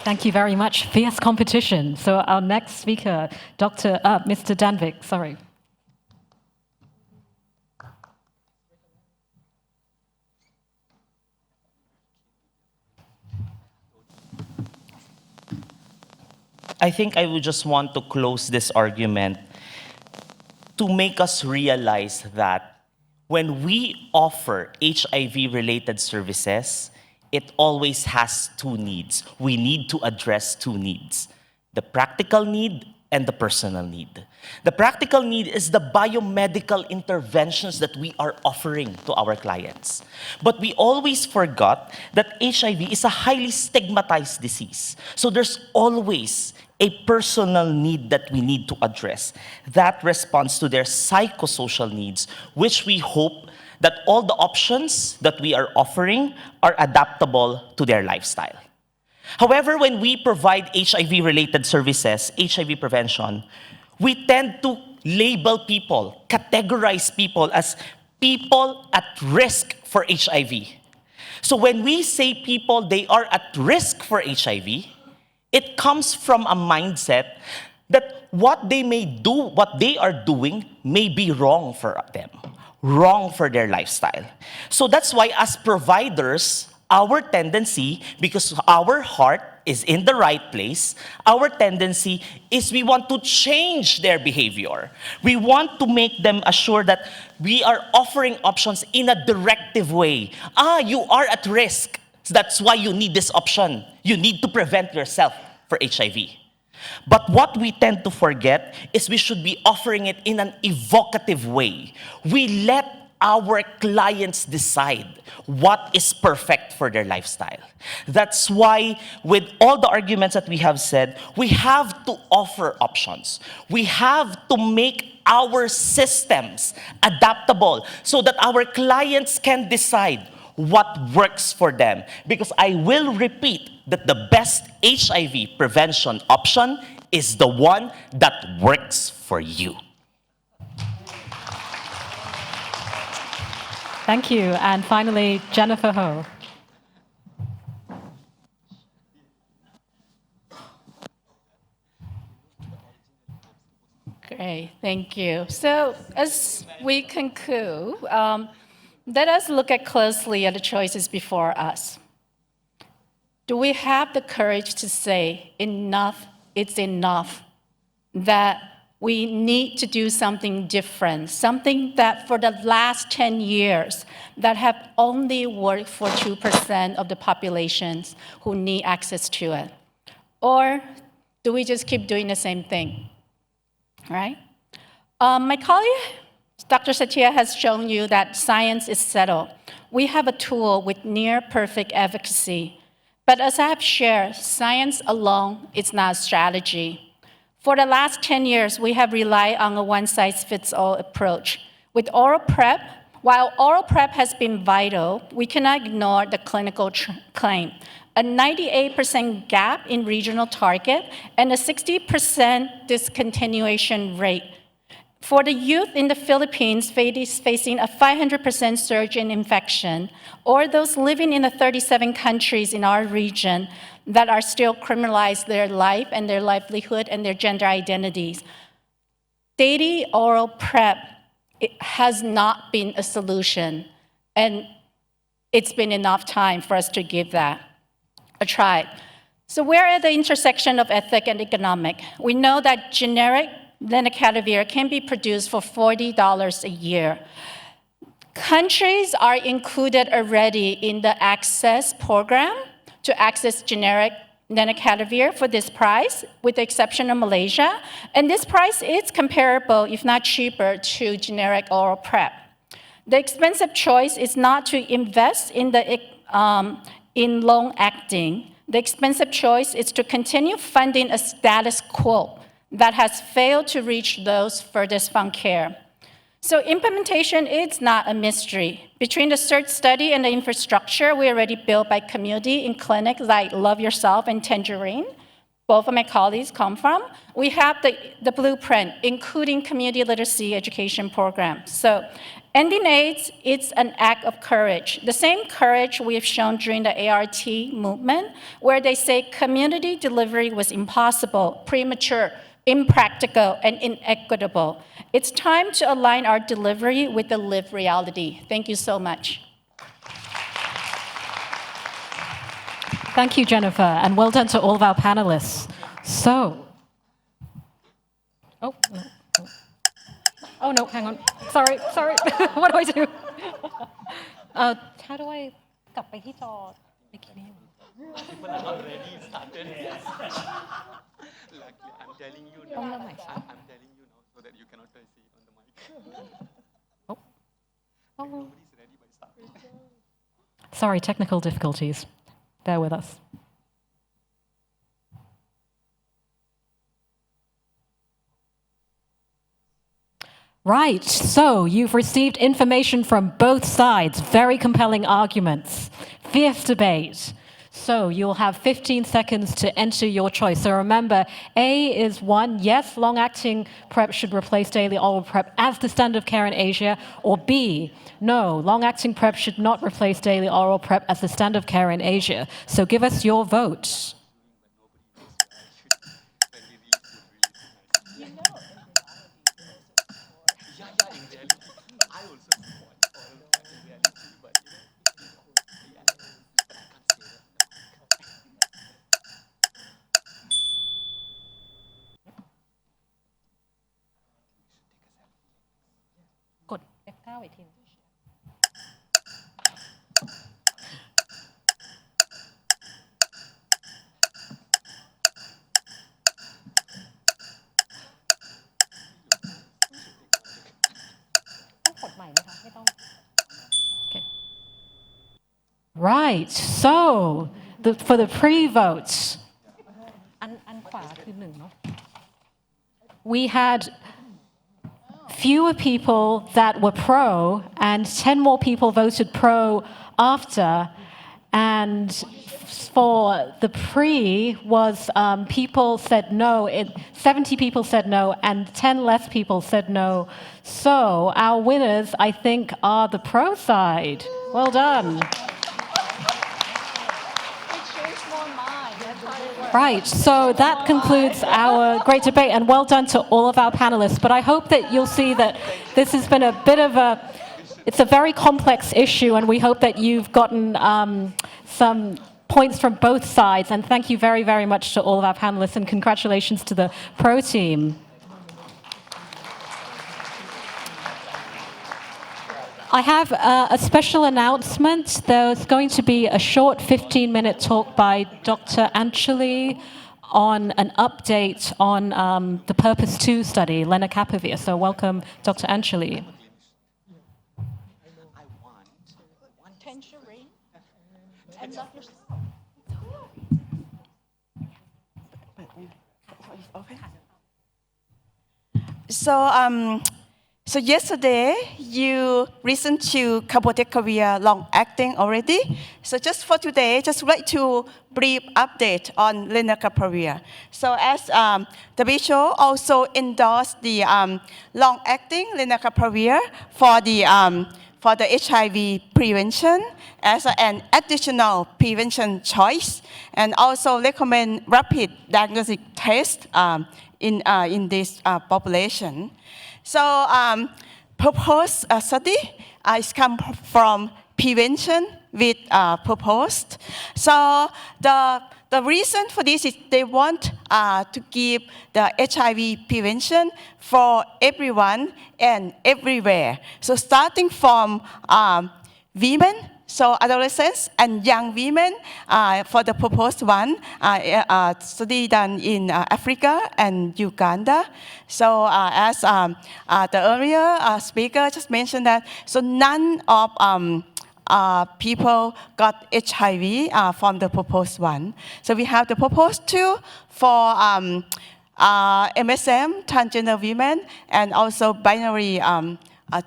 Thank you very much. Fierce competition. So our next speaker, Mr. Danvik, sorry. I think I would just want to close this argument to make us realize that when we offer HIV-related services, it always has two needs. We need to address two needs: the practical need and the personal need. The practical need is the biomedical interventions that we are offering to our clients. But we always forgot that HIV is a highly stigmatized disease. So there's always a personal need that we need to address. That responds to their psychosocial needs, which we hope that all the options that we are offering are adaptable to their lifestyle. However, when we provide HIV-related services, HIV prevention, we tend to label people, categorize people as people at risk for HIV. So when we say people, they are at risk for HIV, it comes from a mindset that what they may do, what they are doing may be wrong for them, wrong for their lifestyle. So that's why as providers, our tendency, because our heart is in the right place, our tendency is we want to change their behavior. We want to make them assure that we are offering options in a directive way. You are at risk. That's why you need this option. You need to prevent yourself for HIV. But what we tend to forget is we should be offering it in an evocative way. We let our clients decide what is perfect for their lifestyle. That's why with all the arguments that we have said, we have to offer options. We have to make our systems adaptable so that our clients can decide what works for them. Because I will repeat that the best HIV prevention option is the one that works for you. Thank you. And finally, Jennifer Ho. Great, thank you. So as we conclude, let us look closely at the choices before us. Do we have the courage to say, enough, it's enough, that we need to do something different, something that for the last 10 years that have only worked for 2% of the populations who need access to it? Or do we just keep doing the same thing, right? My colleague, Dr. Satya, has shown you that science is settled. We have a tool with near-perfect efficacy. But as I have shared, science alone is not a strategy. For the last 10 years, we have relied on a one-size-fits-all approach. With oral PrEP, while oral PrEP has been vital, we cannot ignore the clinical claim. A 98% gap in regional target and a 60% discontinuation rate. For the youth in the Philippines facing a 500% surge in infection, or those living in the 37 countries in our region that are still criminalized their life and their livelihood and their gender identities, daily oral PrEP has not been a solution, and it's been enough time for us to give that a try. So we're at the intersection of ethic and economic. We know that generic lenacapavir can be produced for $40 a year. Countries are included already in the access program to access generic lenacapavir for this price, with the exception of Malaysia. And this price is comparable, if not cheaper, to generic oral PrEP. The expensive choice is not to invest in long-acting. The expensive choice is to continue funding a status quo that has failed to reach those furthest from care. So implementation is not a mystery. Between the search study and the infrastructure we already built by community in clinics like Love Yourself and Tangerine, both of my colleagues come from, we have the blueprint, including community literacy education programs. So ending AIDS, it's an act of courage. The same courage we have shown during the ART movement, where they say community delivery was impossible, premature, impractical, and inequitable. It's time to align our delivery with the lived reality. Thank you so much. Thank you, Jennifer, and well done to all of our panelists. So, oh no, hang on. Sorry. What do I do? How do I กลับไปที่จอเมื่อกี้นี้ People are not ready, started. Luckily, I'm telling you now. I'm telling you now so that you cannot see it on the mic. Nobody's ready by starting. Sorry, technical difficulties. Bear with us. Right, so you've received information from both sides, very compelling arguments, fierce debate. So you'll have 15 seconds to enter your choice. So remember, A is 1, yes, long-acting PrEP should replace daily oral PrEP as the standard of care in Asia, or B, no, long-acting PrEP should not replace daily oral PrEP as the standard of care in Asia. So give us your vote. F9 อีกที Okay. Right, so for the pre-votes, we had fewer people that were pro, and 10 more people voted pro after. And for the pre was people said no, 70 people said no, and 10 less people said no. So our winners, I think, are the pro side. Well done. Right, so that concludes our great debate, and well done to all of our panelists. But I hope that you'll see that this has been a bit of it's a very complex issue, and we hope that you've gotten some points from both sides. And thank you very, very much to all of our panelists, and congratulations to the pro team. I have a special announcement. There's going to be a short 15-minute talk by Dr. Anchali on an update on the Purpose 2 study, lenacapavir. So welcome, Dr. Anchali. So yesterday, you listened to cabotegravir long-acting already. So just for today, just like to brief update on lenacapavir. So as WHO also endorsed the long-acting lenacapavir for the HIV prevention as an additional prevention choice, and also recommend rapid diagnostic test in this population. So proposed study is come from prevention with proposed. So the the reason for this is they want to give the HIV prevention for everyone and everywhere. So starting from women, so adolescents and young women for the proposed one, study done in Africa and Uganda. So as the earlier speaker just mentioned that, so none of people got HIV from the proposed one. So we have the proposed 2 for MSM, transgender women, and also binary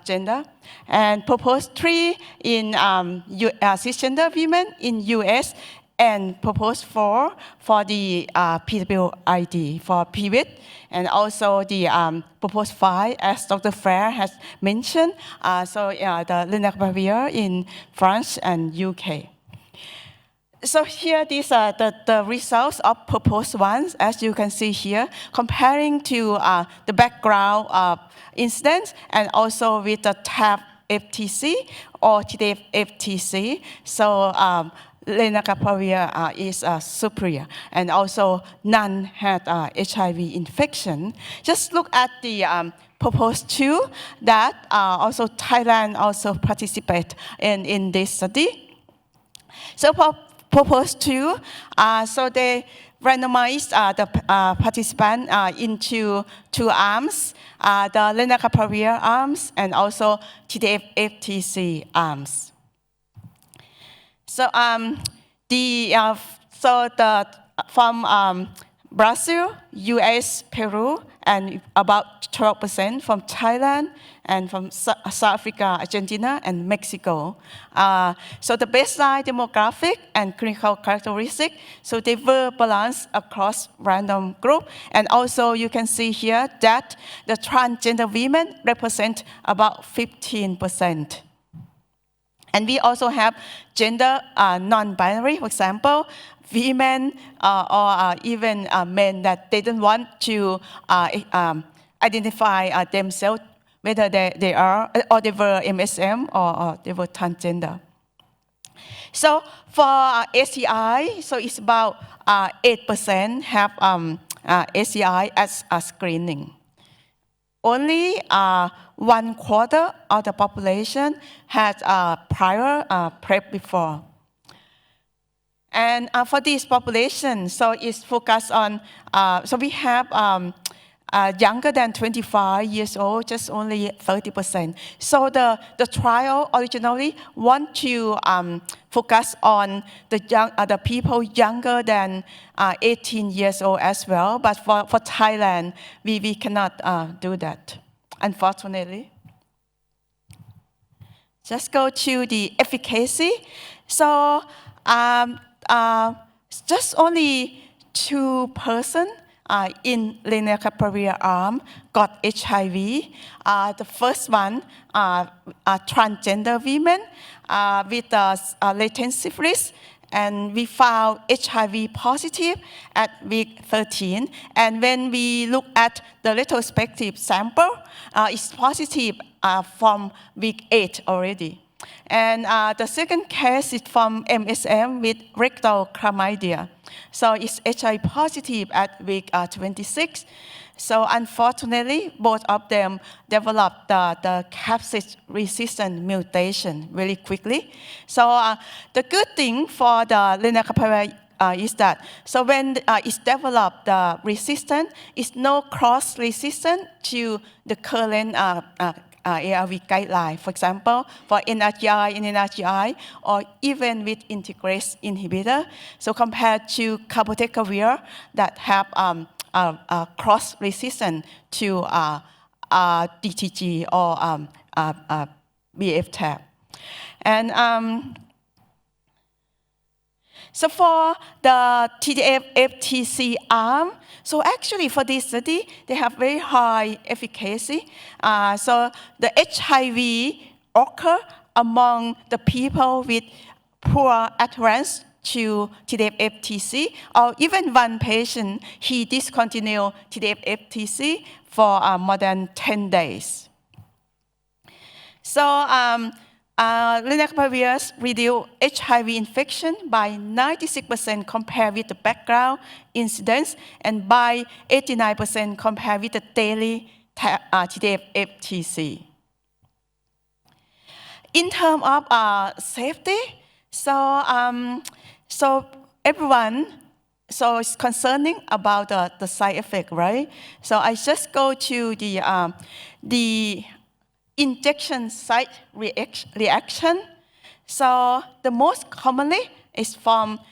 gender. And proposed 3 in cisgender women in US, and proposed 4 for the PWID, for PWID, and also the proposed 5, as Dr. Frere has mentioned, the lenacapavir in France and UK. So here, these are the results of proposed ones, as you can see here, comparing to the background incidence and also with the TAP FTC or TDF FTC. So lenacapavir is superior, and also none had HIV infection. Just look at the proposed 2 that also Thailand also participate in this study. So for proposed 2, so they randomized the participant into 2 arms, the lenacapavir arms and also TDF FTC arms. So from Brazil, US, Peru, and about 12% from Thailand, and from South Africa, Argentina, and Mexico. So the baseline demographic and clinical characteristic, so they were balanced across random group. And also you can see here that the transgender women represent about 15%. And we also have gender non-binary, for example, women or even men that they don't want to identify themselves, whether they are, or they were MSM or they were transgender. So for STI, so it's about 8% have STI as a screening. Only 1/4 of the population had prior PrEP before. And for this population, so it's focused on, so we have younger than 25 years old, just only 30%. So the trial originally want to focus on the people younger than 18 years old as well, but for Thailand, we cannot do that, unfortunately. Just go to the efficacy. So just only 2% in lenacapavir arm got HIV. The first one, transgender women with latent syphilis, and we found HIV positive at week 13. And when we look at the retrospective sample, it's positive from week 8 already. And the second case is from MSM with rectal chlamydia. So it's HIV positive at week 26. So unfortunately, both of them developed the capsid-resistant mutation really quickly. So the good thing for the lenacapavir is that, so when it's developed the resistant, it's no cross-resistant to the current ARV guideline. For example, for NRGI in NRGI, or even with integrase inhibitor. So compared to cabotegravir that have cross-resistant to DTG or BF-TAB. And so for the TDF-FTC arm, so actually for this study, they have very high efficacy. So the HIV occur among the people with poor adherence to TDF-FTC, or even one patient, he discontinued TDF-FTC for more than 10 days. So lenacapavir reduce HIV infection by 96% compared with the background incidence and by 89% compared with the daily TDF-FTC. In terms of safety, so everyone is concerning about the side effect, right? So I just go to the injection site reaction. So the most commonly is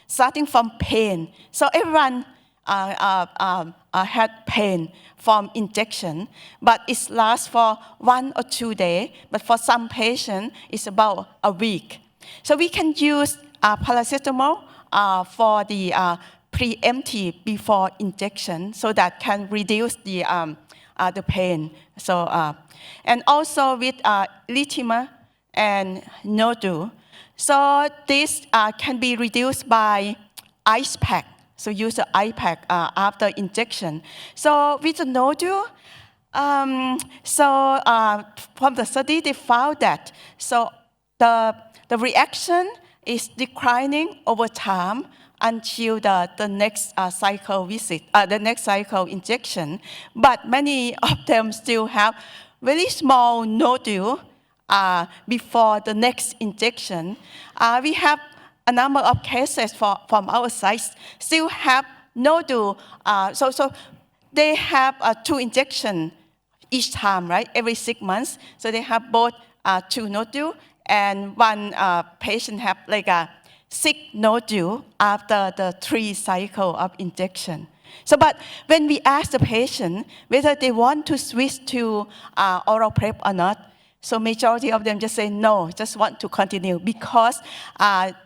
starting from pain. So everyone had pain from injection, but it lasts for 1 or 2 days. But for some patients, it's about a week. So we can use paracetamol for the preemptive before injection, so that can reduce the pain. So and also with erythema and nodule. So this can be reduced by ice pack. So use the ice pack after injection. So with the nodule, from the study, they found that the reaction is declining over time until the next cycle visit, the next cycle injection. But many of them still have very small nodule before the next injection. We have a number of cases from our sites still have nodule. So they have 2 injections each time, right? Every 6 months. So they have both 2 nodule, and one patient have like a 6 nodule after the 3 cycle of injection. So, but when we ask the patient whether they want to switch to oral PrEP or not, so majority of them just say no, just want to continue, because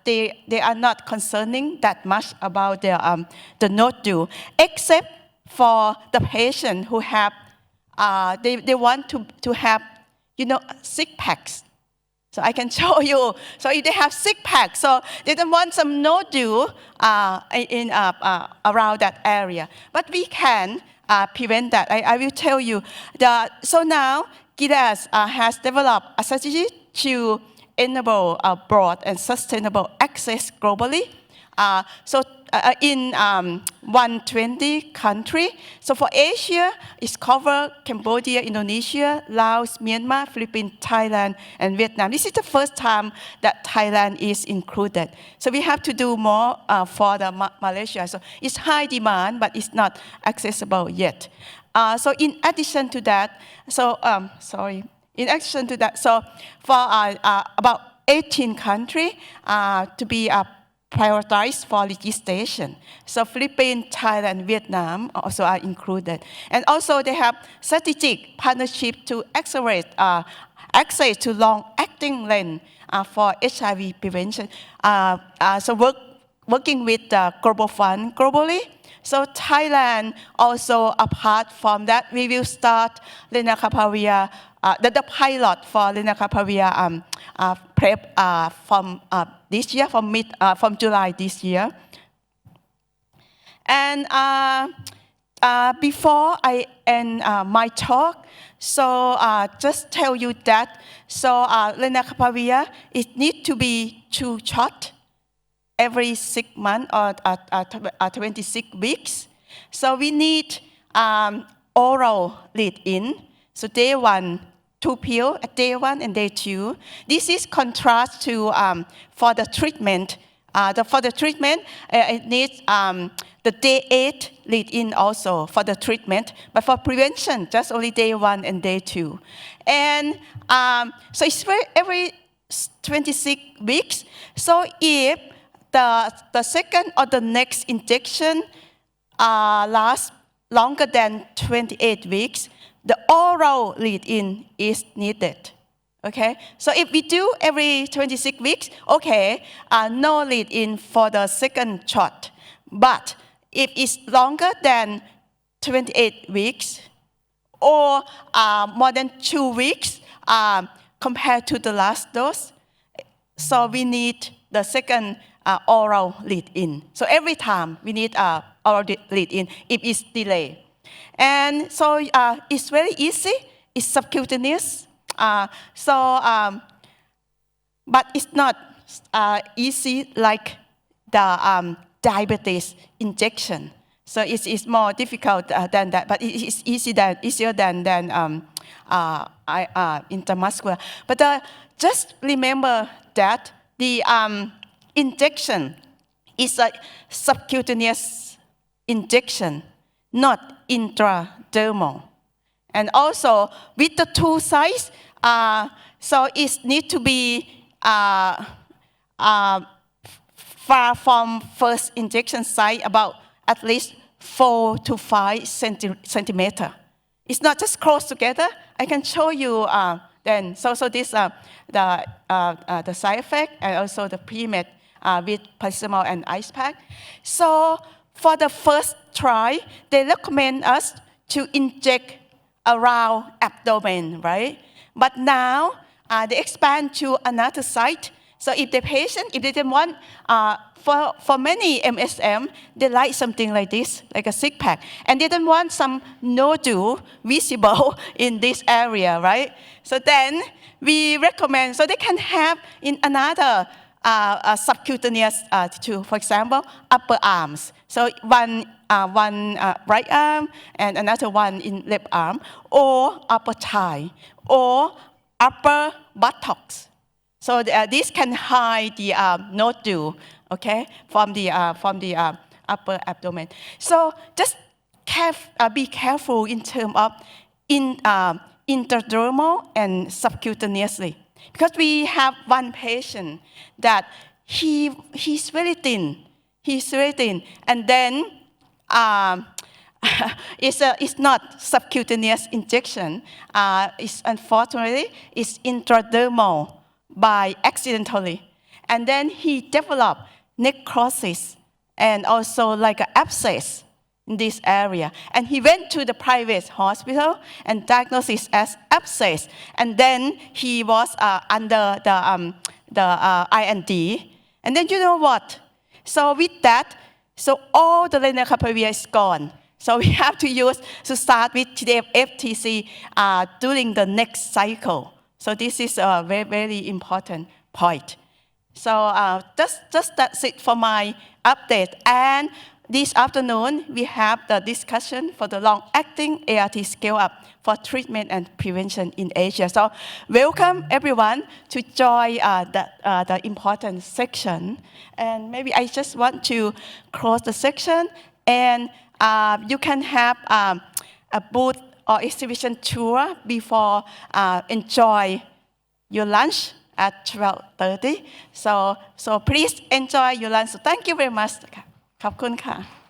they are not concerning that much about the nodule, except for the patient who have, they want to have, 6 packs. So I can show you. So if they have 6 packs, so they don't want some nodule around that area. But we can prevent that. I will tell you. So now, Gilead has developed a strategy to enable broad and sustainable access globally. In 120 countries. So for Asia, it's covered Cambodia, Indonesia, Laos, Myanmar, Philippines, Thailand, and Vietnam. This is the first time that Thailand is included. So we have to do more for the Malaysia. So it's high demand, but it's not accessible yet. So in addition to that, so for about 18 countries to be prioritized for legislation. So Philippines, Thailand, Vietnam also are included. And also they have strategic partnership to accelerate access to long-acting length for HIV prevention. So working with the Global Fund globally. So Thailand also, apart from that, we will start lenacapavir, the pilot for lenacapavir PrEP from this year, from July this year. And before I end my talk, so just tell you that, so lenacapavir, it needs to be 2 shots every 6 months or 26 weeks. So we need oral lead-in. So day 1, 2 pills at day 1 and day 2. This is contrast to for the treatment. For the treatment, it needs the day 8 lead-in also for the treatment. But for prevention, just only day 1 and day 2. And so it's every 26 weeks. So if the second or the next injection lasts longer than 28 weeks, the oral lead-in is needed. Okay, so if we do every 26 weeks, okay, no lead-in for the second shot. But if it's longer than 28 weeks or more than 2 weeks compared to the last dose, so we need the second oral lead-in. So every time we need oral lead-in if it's delayed. And so it's very easy. It's subcutaneous. but it's not easy like the diabetes injection. So it's more difficult than that, but it's easier than intramuscular. But just remember that the injection is a subcutaneous injection, not intradermal. And also with the two sides, so it needs to be far from first injection site, about at least 4 to 5 centimeter. It's not just close together. I can show you then. So this the side effect and also the pre-med with paracetamol and ice pack. So for the first try, they recommend us to inject around abdomen, right? But now they expand to another site. So if the patient, if they didn't want, for many MSM, they like something like this, like a six pack, and they don't want some nodule visible in this area, right? So then we recommend, so they can have in another subcutaneous tissue, for example, upper arms. So one right arm and another one in left arm, or upper thigh, or upper buttocks. So this can hide the nodule, okay, from the upper abdomen. So just be careful in terms of intradermal and subcutaneously. Because we have one patient that he's very thin. He's very thin. And then it's not subcutaneous injection. Unfortunately, it's intradermal by accidentally. And then he developed necrosis and also like an abscess in this area. And he went to the private hospital and diagnosed it as abscess. And then he was under the IND. And then you know what? So with that, so all the lenacapavir is gone. So we have to start with TDF-FTC during the next cycle. So this is a very, very important point. So just that's it for my update. And this afternoon, we have the discussion for the long-acting ART scale-up for treatment and prevention in Asia. So welcome everyone to join the important section. And maybe I just want to close the section, and you can have a booth or exhibition tour before enjoy your lunch at 12:30. So please enjoy your lunch. So thank you very much. ขอบคุณค่ะ